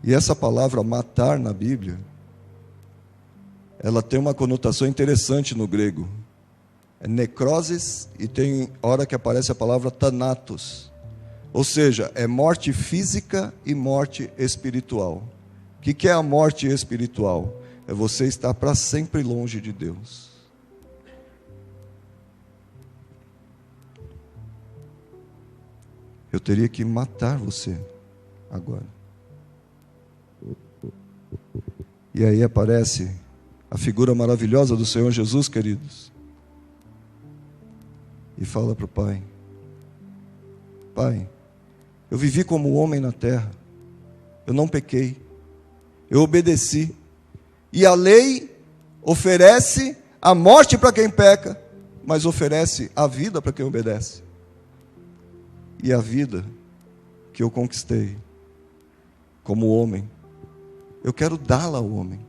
[SPEAKER 2] E essa palavra matar na Bíblia, ela tem uma conotação interessante no grego. É necrosis e tem hora que aparece a palavra thanatos. Ou seja, é morte física e morte espiritual. O que é a morte espiritual? É você estar para sempre longe de Deus. Eu teria que matar você agora. E aí aparece a figura maravilhosa do Senhor Jesus, queridos. E fala para o Pai: Pai, eu vivi como homem na terra, eu não pequei, eu obedeci, e a lei oferece a morte para quem peca, mas oferece a vida para quem obedece. E a vida que eu conquistei como homem, eu quero dá-la ao homem.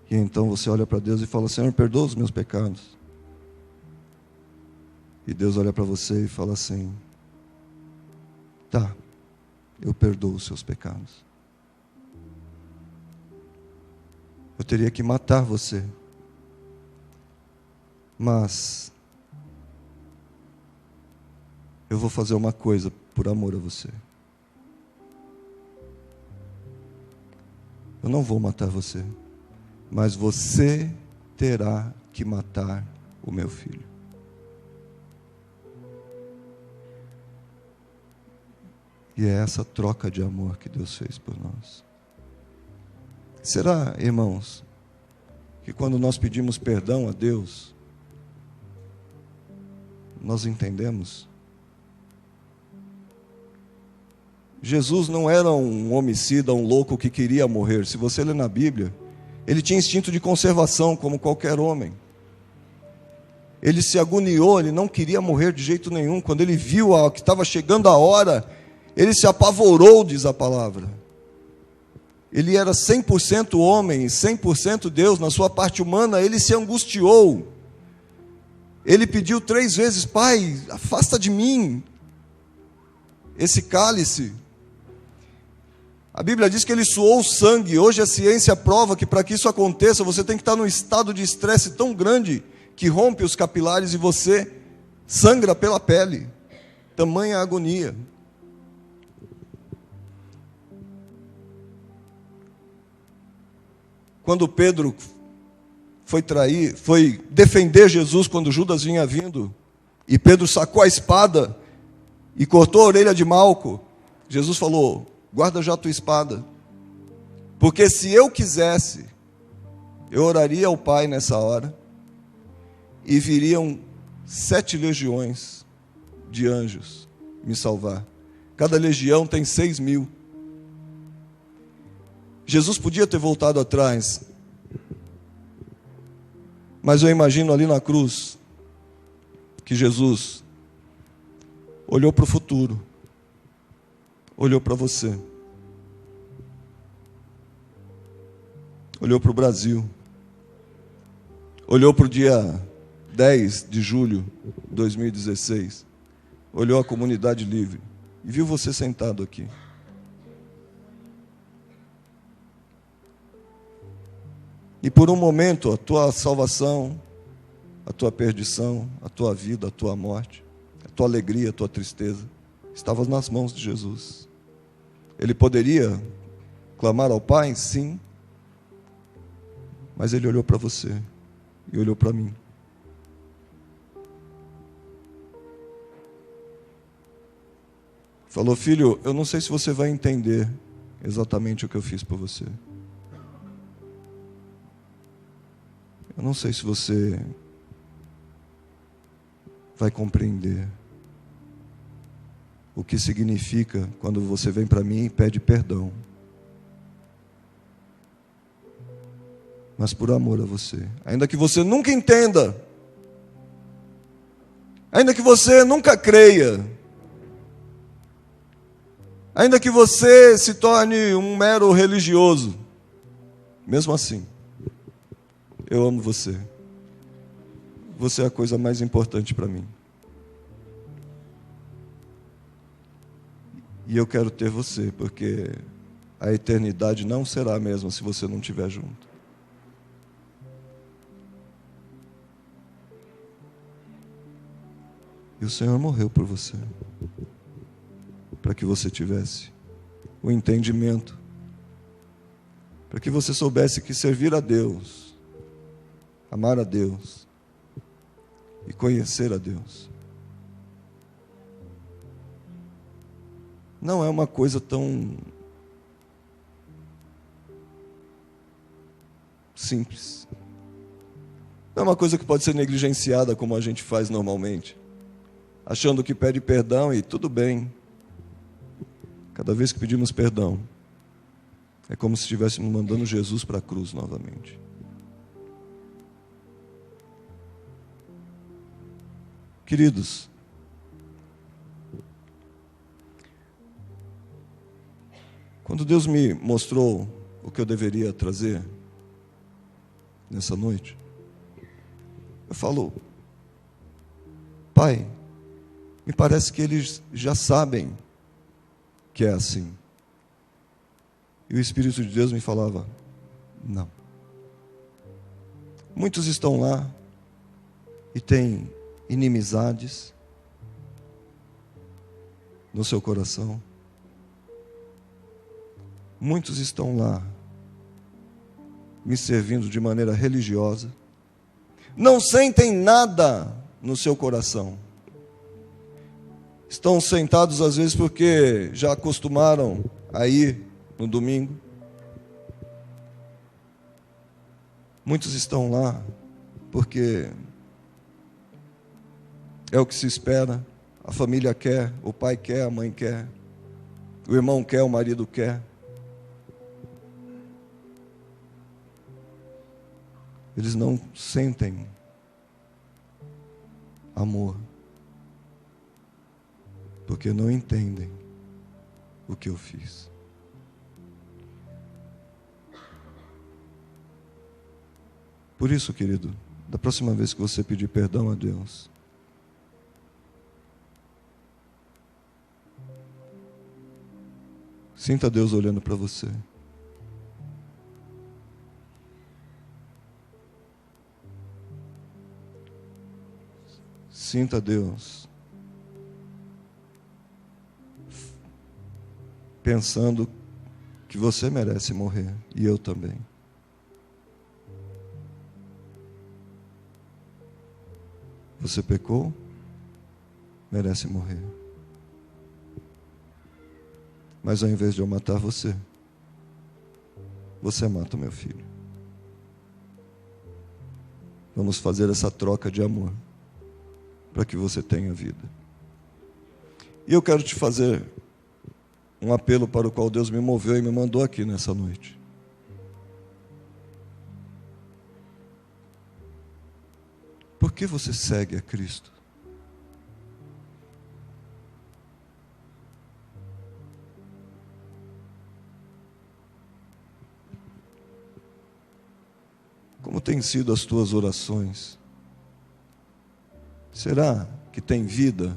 [SPEAKER 2] E então você olha para Deus e fala: Senhor, perdoa os meus pecados. E Deus olha para você e fala assim: tá, eu perdoo os seus pecados. Eu teria que matar você, mas eu vou fazer uma coisa por amor a você. Eu não vou matar você, mas você terá que matar o meu filho. E é essa troca de amor que Deus fez por nós. Será, irmãos, que quando nós pedimos perdão a Deus, nós entendemos? Jesus não era um homicida, um louco que queria morrer. Se você ler na Bíblia, ele tinha instinto de conservação, como qualquer homem. Ele se agoniou, ele não queria morrer de jeito nenhum. Quando ele viu que estava chegando a hora, ele se apavorou, diz a palavra. Ele era 100% homem, 100% Deus. Na sua parte humana, ele se angustiou. Ele pediu 3 vezes: Pai, afasta de mim esse cálice. A Bíblia diz que ele suou sangue. Hoje a ciência prova que para que isso aconteça, você tem que estar num estado de estresse tão grande que rompe os capilares e você sangra pela pele. Tamanha agonia. Quando Pedro foi defender Jesus quando Judas vinha vindo, e Pedro sacou a espada e cortou a orelha de Malco, Jesus falou: guarda já a tua espada, porque se eu quisesse, eu oraria ao Pai nessa hora, e viriam 7 legiões de anjos me salvar. Cada legião tem 6.000. Jesus podia ter voltado atrás, mas eu imagino ali na cruz que Jesus olhou para o futuro, olhou para você, olhou para o Brasil, olhou para o dia 10 de julho de 2016, olhou a comunidade livre e viu você sentado aqui. E por um momento, a tua salvação, a tua perdição, a tua vida, a tua morte, a tua alegria, a tua tristeza, estava nas mãos de Jesus. Ele poderia clamar ao Pai? Sim. Mas ele olhou para você e olhou para mim. Falou: filho, eu não sei se você vai entender exatamente o que eu fiz por você. Eu não sei se você vai compreender o que significa quando você vem para mim e pede perdão. Mas por amor a você, ainda que você nunca entenda, ainda que você nunca creia, ainda que você se torne um mero religioso, mesmo assim, eu amo você. Você é a coisa mais importante para mim. E eu quero ter você, porque a eternidade não será a mesma se você não estiver junto. E o Senhor morreu por você, para que você tivesse o entendimento, para que você soubesse que servir a Deus, amar a Deus e conhecer a Deus não é uma coisa tão simples. Não é uma coisa que pode ser negligenciada como a gente faz normalmente, achando que pede perdão e tudo bem. Cada vez que pedimos perdão, é como se estivéssemos mandando Jesus para a cruz novamente. Queridos, quando Deus me mostrou o que eu deveria trazer nessa noite, eu falo: Pai, me parece que eles já sabem que é assim. E o Espírito de Deus me falava: não. Muitos estão lá e têm inimizades no seu coração. Muitos estão lá me servindo de maneira religiosa, não sentem nada no seu coração. Estão sentados às vezes porque já acostumaram a ir no domingo. Muitos estão lá porque é o que se espera, a família quer, o pai quer, a mãe quer, o irmão quer, o marido quer. Eles não sentem amor, porque não entendem o que eu fiz. Por isso, querido, da próxima vez que você pedir perdão a Deus, sinta Deus olhando para você. Sinta Deus pensando que você merece morrer, e eu também. Você pecou, merece morrer. Mas ao invés de eu matar você, você mata o meu filho. Vamos fazer essa troca de amor, para que você tenha vida. E eu quero te fazer um apelo para o qual Deus me moveu e me mandou aqui nessa noite. Por que você segue a Cristo? Como têm sido as tuas orações? Será que tem vida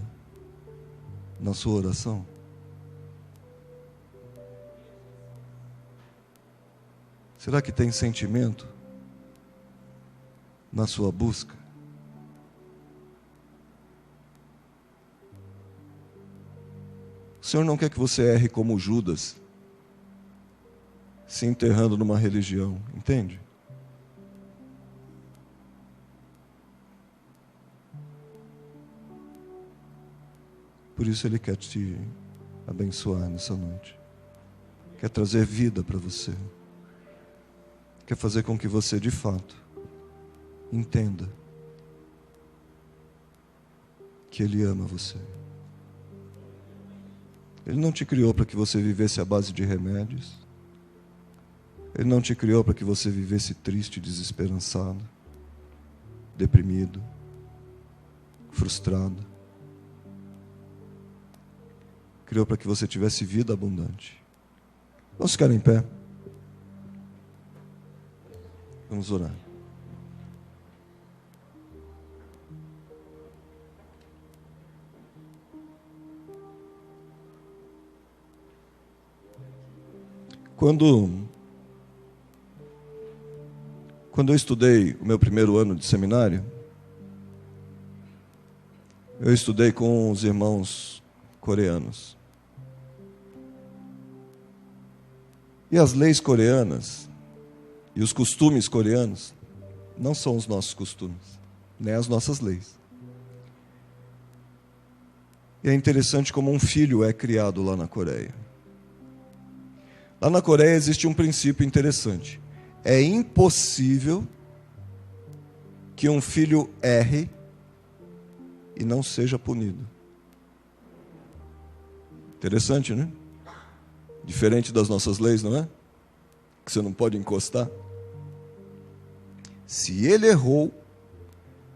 [SPEAKER 2] na sua oração? Será que tem sentimento na sua busca? O Senhor não quer que você erre como Judas, se enterrando numa religião, entende? Por isso Ele quer te abençoar nessa noite. Quer trazer vida para você. Quer fazer com que você, de fato, entenda que Ele ama você. Ele não te criou para que você vivesse à base de remédios. Ele não te criou para que você vivesse triste, desesperançado, deprimido, frustrado. Criou para que você tivesse vida abundante. Vamos ficar em pé. Vamos orar. Quando eu estudei o meu primeiro ano de seminário, eu estudei com os irmãos coreanos. E as leis coreanas e os costumes coreanos não são os nossos costumes, nem as nossas leis. E é interessante como um filho é criado lá na Coreia. Lá na Coreia existe um princípio interessante. É impossível que um filho erre e não seja punido. Interessante, né? Diferente das nossas leis, não é? Que você não pode encostar. Se ele errou,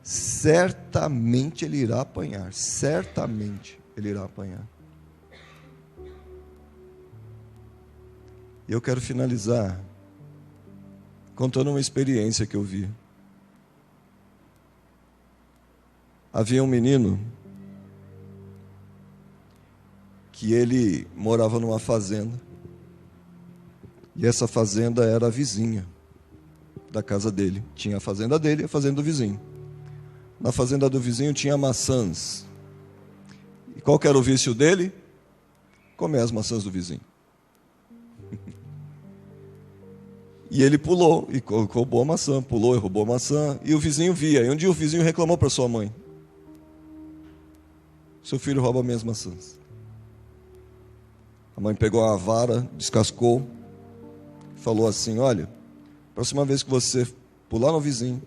[SPEAKER 2] certamente ele irá apanhar. Certamente ele irá apanhar. E eu quero finalizar contando uma experiência que eu vi. Havia um menino que ele morava numa fazenda. E essa fazenda era a vizinha da casa dele. Tinha a fazenda dele e a fazenda do vizinho. Na fazenda do vizinho tinha maçãs. E qual que era o vício dele? Comer as maçãs do vizinho. E ele pulou e roubou a maçã, pulou e roubou a maçã. E o vizinho via. E um dia o vizinho reclamou para sua mãe: seu filho rouba minhas maçãs. A mãe pegou uma vara, descascou, falou assim: olha, próxima vez que você pular no vizinho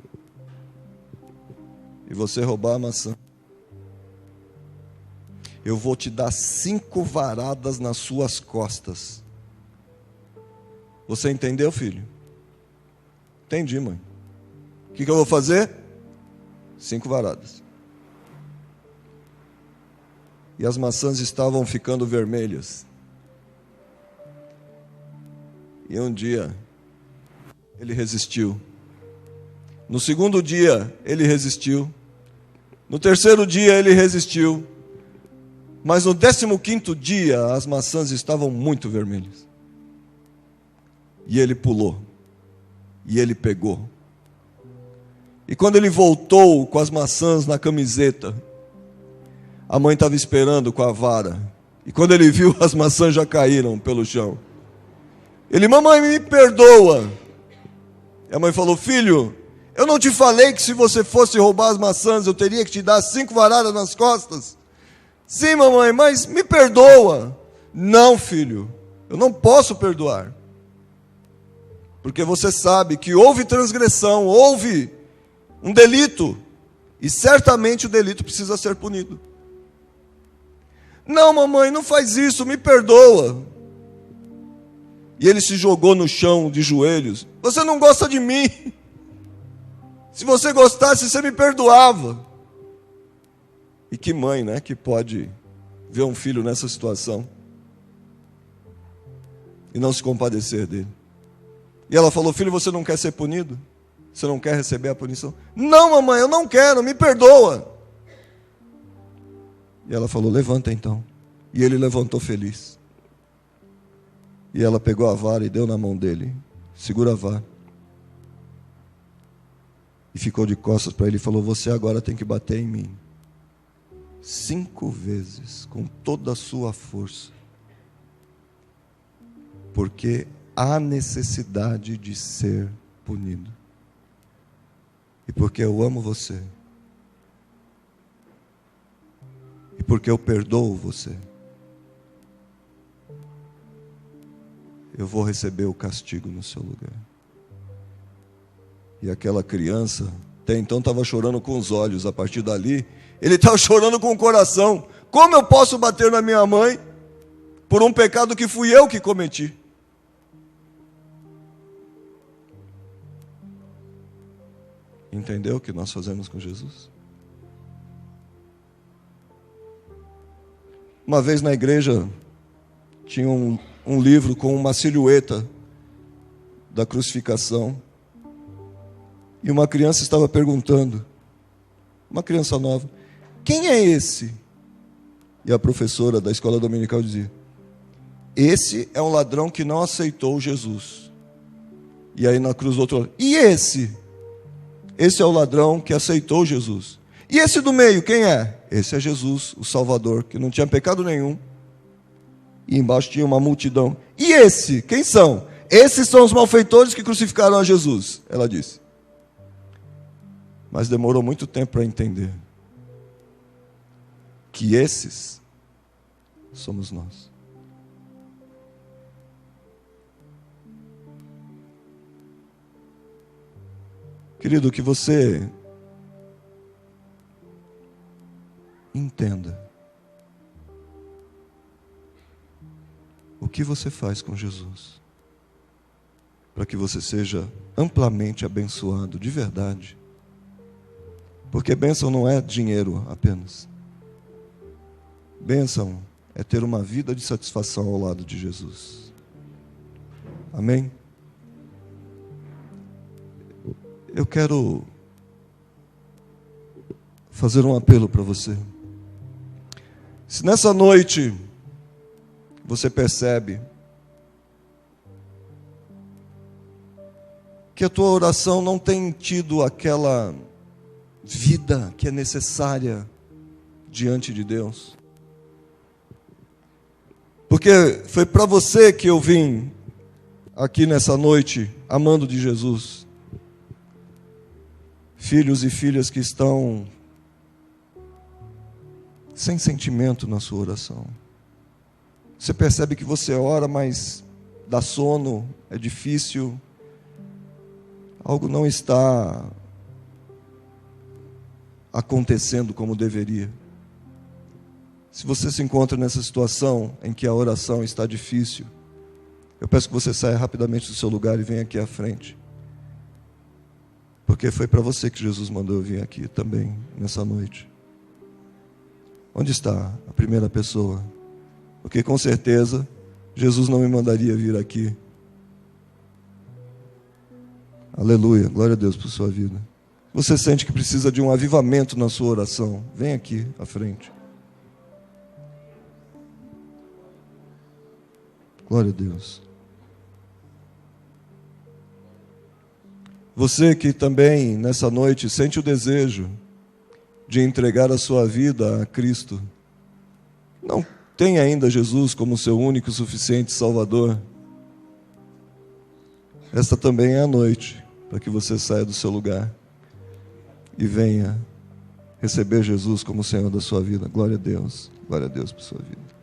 [SPEAKER 2] e você roubar a maçã, eu vou te dar 5 varadas nas suas costas. Você entendeu, filho? Entendi, mãe. O que eu vou fazer? 5 varadas. E as maçãs estavam ficando vermelhas. E um dia ele resistiu. No segundo dia, ele resistiu. No terceiro dia, ele resistiu. Mas no 15º dia, as maçãs estavam muito vermelhas. E ele pulou. E ele pegou. E quando ele voltou com as maçãs na camiseta, a mãe estava esperando com a vara. E quando ele viu, as maçãs já caíram pelo chão. Ele: mamãe, me perdoa. E a mãe falou: filho, eu não te falei que se você fosse roubar as maçãs, eu teria que te dar 5 varadas nas costas? Sim, mamãe, mas me perdoa. Não, filho, eu não posso perdoar. Porque você sabe que houve transgressão, houve um delito, e certamente o delito precisa ser punido. Não, mamãe, não faz isso, me perdoa. E ele se jogou no chão de joelhos. Você não gosta de mim. Se você gostasse, você me perdoava. E que mãe, né, que pode ver um filho nessa situação e não se compadecer dele? E ela falou: filho, você não quer ser punido? Você não quer receber a punição? Não, mamãe, eu não quero, me perdoa. E ela falou: levanta então. E ele levantou feliz. E ela pegou a vara e deu na mão dele. Segura a vara. E ficou de costas para ele e falou: você agora tem que bater em mim 5 vezes, com toda a sua força. Porque há necessidade de ser punido. E porque eu amo você. E porque eu perdoo você. Eu vou receber o castigo no seu lugar. E aquela criança, até então estava chorando com os olhos. A partir dali, ele estava chorando com o coração. Como eu posso bater na minha mãe por um pecado que fui eu que cometi? Entendeu o que nós fazemos com Jesus? Uma vez na igreja, tinha um livro com uma silhueta da crucificação. E uma criança estava perguntando, uma criança nova: quem é esse? E a professora da escola dominical dizia: esse é um ladrão que não aceitou Jesus. E aí na cruz outro: e esse? Esse é o ladrão que aceitou Jesus. E esse do meio, quem é? Esse é Jesus, o Salvador, que não tinha pecado nenhum. E embaixo tinha uma multidão. E esse, quem são? Esses são os malfeitores que crucificaram a Jesus, ela disse. Mas demorou muito tempo para entender que esses somos nós. Querido, que você entenda o que você faz com Jesus, para que você seja amplamente abençoado, de verdade. Porque bênção não é dinheiro apenas. Bênção é ter uma vida de satisfação ao lado de Jesus. Amém? Eu quero fazer um apelo para você. Se nessa noite você percebe que a tua oração não tem tido aquela vida que é necessária diante de Deus, porque foi para você que eu vim aqui nessa noite, amando de Jesus. Filhos e filhas que estão sem sentimento na sua oração. Você percebe que você ora, mas dá sono, é difícil, algo não está acontecendo como deveria. Se você se encontra nessa situação em que a oração está difícil, eu peço que você saia rapidamente do seu lugar e venha aqui à frente. Porque foi para você que Jesus mandou eu vir aqui também, nessa noite. Onde está a primeira pessoa? Porque com certeza, Jesus não me mandaria vir aqui. Aleluia, glória a Deus por sua vida. Você sente que precisa de um avivamento na sua oração? Vem aqui à frente. Glória a Deus. Você que também, nessa noite, sente o desejo de entregar a sua vida a Cristo, não tem ainda Jesus como seu único e suficiente Salvador, esta também é a noite para que você saia do seu lugar e venha receber Jesus como Senhor da sua vida. Glória a Deus por sua vida.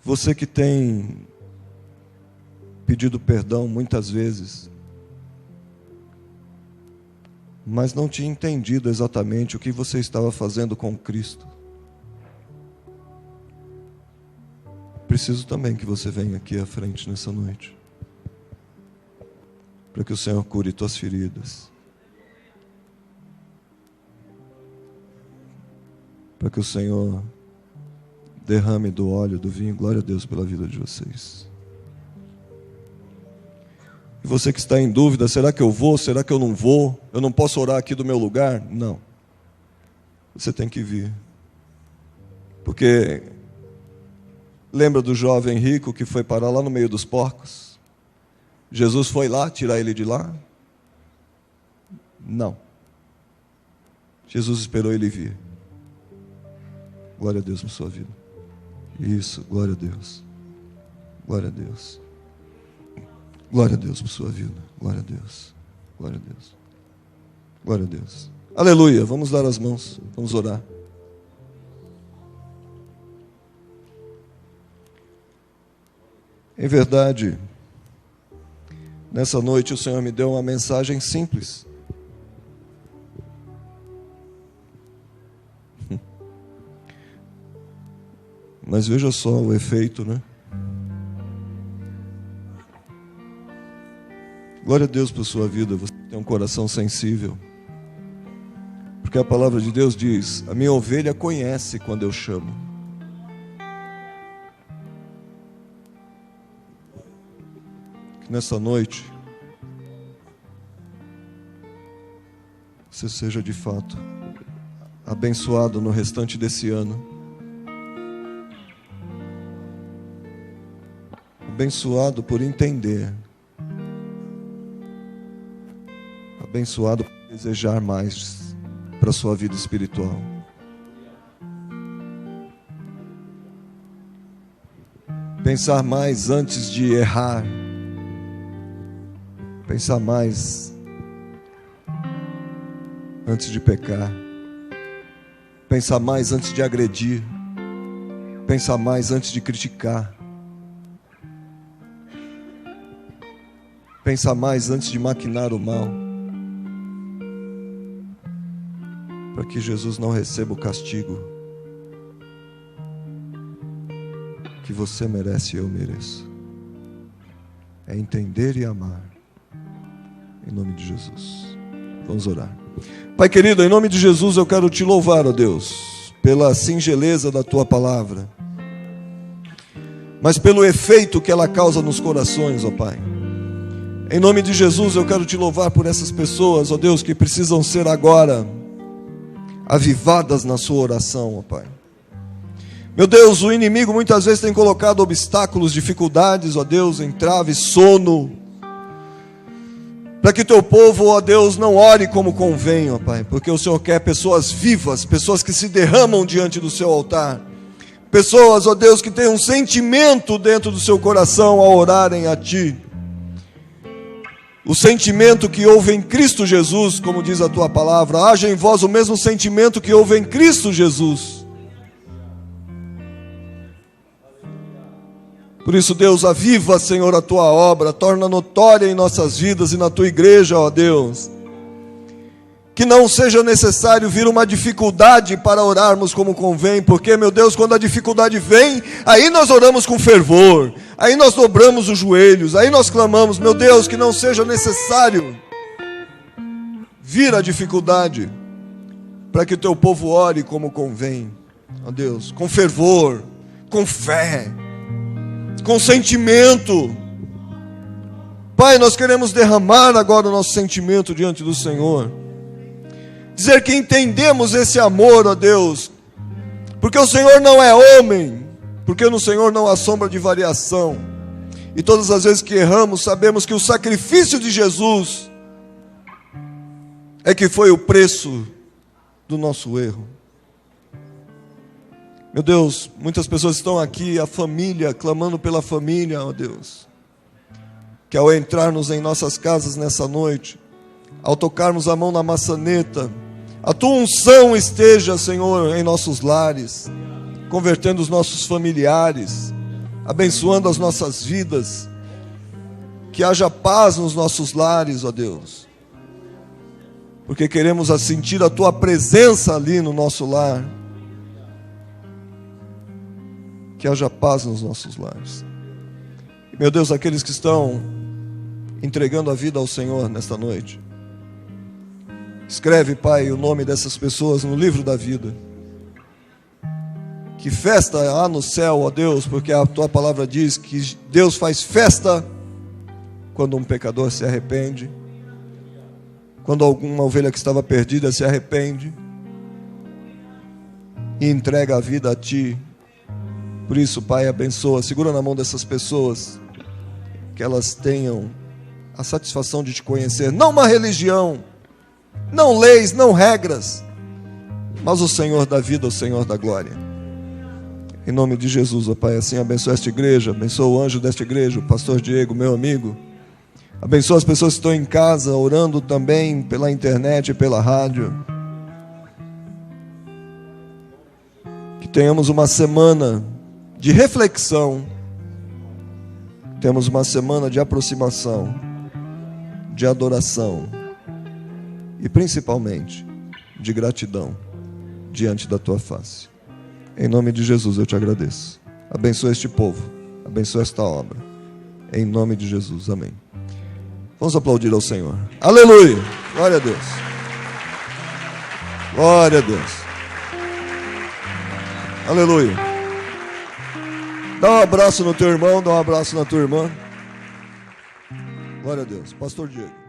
[SPEAKER 2] Você que tem pedido perdão muitas vezes, mas não tinha entendido exatamente o que você estava fazendo com Cristo, preciso também que você venha aqui à frente nessa noite, para que o Senhor cure tuas feridas, para que o Senhor derrame do óleo, do vinho. Glória a Deus pela vida de vocês. E você que está em dúvida, será que eu vou? Será que eu não vou? Eu não posso orar aqui do meu lugar? Não. Você tem que vir. Porque lembra do jovem rico que foi parar lá no meio dos porcos? Jesus foi lá tirar ele de lá? Não. Jesus esperou ele vir. Glória a Deus por sua vida. Isso, glória a Deus. Glória a Deus. Glória a Deus por sua vida. Glória a Deus. Glória a Deus. Glória a Deus. Aleluia. Vamos dar as mãos. Vamos orar. Em verdade, nessa noite o Senhor me deu uma mensagem simples. Mas veja só o efeito, né? Glória a Deus por sua vida, você tem um coração sensível. Porque a palavra de Deus diz: a minha ovelha conhece quando eu chamo. Que nessa noite você seja de fato abençoado no restante desse ano. Abençoado por entender, abençoado por desejar mais para a sua vida espiritual. Pensar mais antes de errar, pensar mais antes de pecar, pensar mais antes de agredir, pensar mais antes de criticar, pensar mais antes de maquinar o mal, para que Jesus não receba o castigo que você merece e eu mereço. É entender e amar, em nome de Jesus. Vamos orar. Pai querido, em nome de Jesus eu quero te louvar, ó Deus, pela singeleza da tua palavra, mas pelo efeito que ela causa nos corações, ó Pai. Em nome de Jesus eu quero te louvar por essas pessoas, ó Deus, que precisam ser agora avivadas na sua oração, ó Pai. Meu Deus, o inimigo muitas vezes tem colocado obstáculos, dificuldades, ó Deus, entraves, sono, para que teu povo, ó Deus, não ore como convém, ó Pai, porque o Senhor quer pessoas vivas, pessoas que se derramam diante do seu altar, pessoas, ó Deus, que têm um sentimento dentro do seu coração ao orarem a Ti. O sentimento que houve em Cristo Jesus, como diz a Tua palavra, haja em vós o mesmo sentimento que houve em Cristo Jesus. Por isso, Deus, aviva, Senhor, a Tua obra, torna notória em nossas vidas e na Tua igreja, ó Deus. Que não seja necessário vir uma dificuldade para orarmos como convém, porque, meu Deus, quando a dificuldade vem, aí nós oramos com fervor, aí nós dobramos os joelhos, aí nós clamamos, meu Deus, que não seja necessário vir a dificuldade, para que o teu povo ore como convém, ó Deus, com fervor, com fé, com sentimento, Pai, nós queremos derramar agora o nosso sentimento diante do Senhor. Dizer que entendemos esse amor, ó Deus, porque o Senhor não é homem, porque no Senhor não há sombra de variação. E todas as vezes que erramos, sabemos que o sacrifício de Jesus é que foi o preço do nosso erro. Meu Deus, muitas pessoas estão aqui, a família, clamando pela família, ó Deus. Que ao entrarmos em nossas casas nessa noite, ao tocarmos a mão na maçaneta, a tua unção esteja, Senhor, em nossos lares, convertendo os nossos familiares, abençoando as nossas vidas, que haja paz nos nossos lares, ó Deus, porque queremos sentir a tua presença ali no nosso lar, que haja paz nos nossos lares. Meu Deus, aqueles que estão entregando a vida ao Senhor nesta noite, escreve, Pai, o nome dessas pessoas no livro da vida. Que festa há no céu, ó Deus, porque a tua palavra diz que Deus faz festa quando um pecador se arrepende, quando alguma ovelha que estava perdida se arrepende e entrega a vida a ti. Por isso, Pai, abençoa, segura na mão dessas pessoas, que elas tenham a satisfação de te conhecer, não uma religião, não leis, não regras, mas o Senhor da vida, o Senhor da glória. Em nome de Jesus, ó Pai, assim abençoa esta igreja, abençoa o anjo desta igreja, o pastor Diego, meu amigo. Abençoa as pessoas que estão em casa, orando também pela internet e pela rádio. Que tenhamos uma semana de reflexão, temos uma semana de aproximação, de adoração e principalmente de gratidão diante da tua face. Em nome de Jesus eu te agradeço. Abençoa este povo, abençoa esta obra. Em nome de Jesus, amém. Vamos aplaudir ao Senhor. Aleluia! Glória a Deus. Glória a Deus. Aleluia. Dá um abraço no teu irmão, dá um abraço na tua irmã. Glória a Deus. Pastor Diego.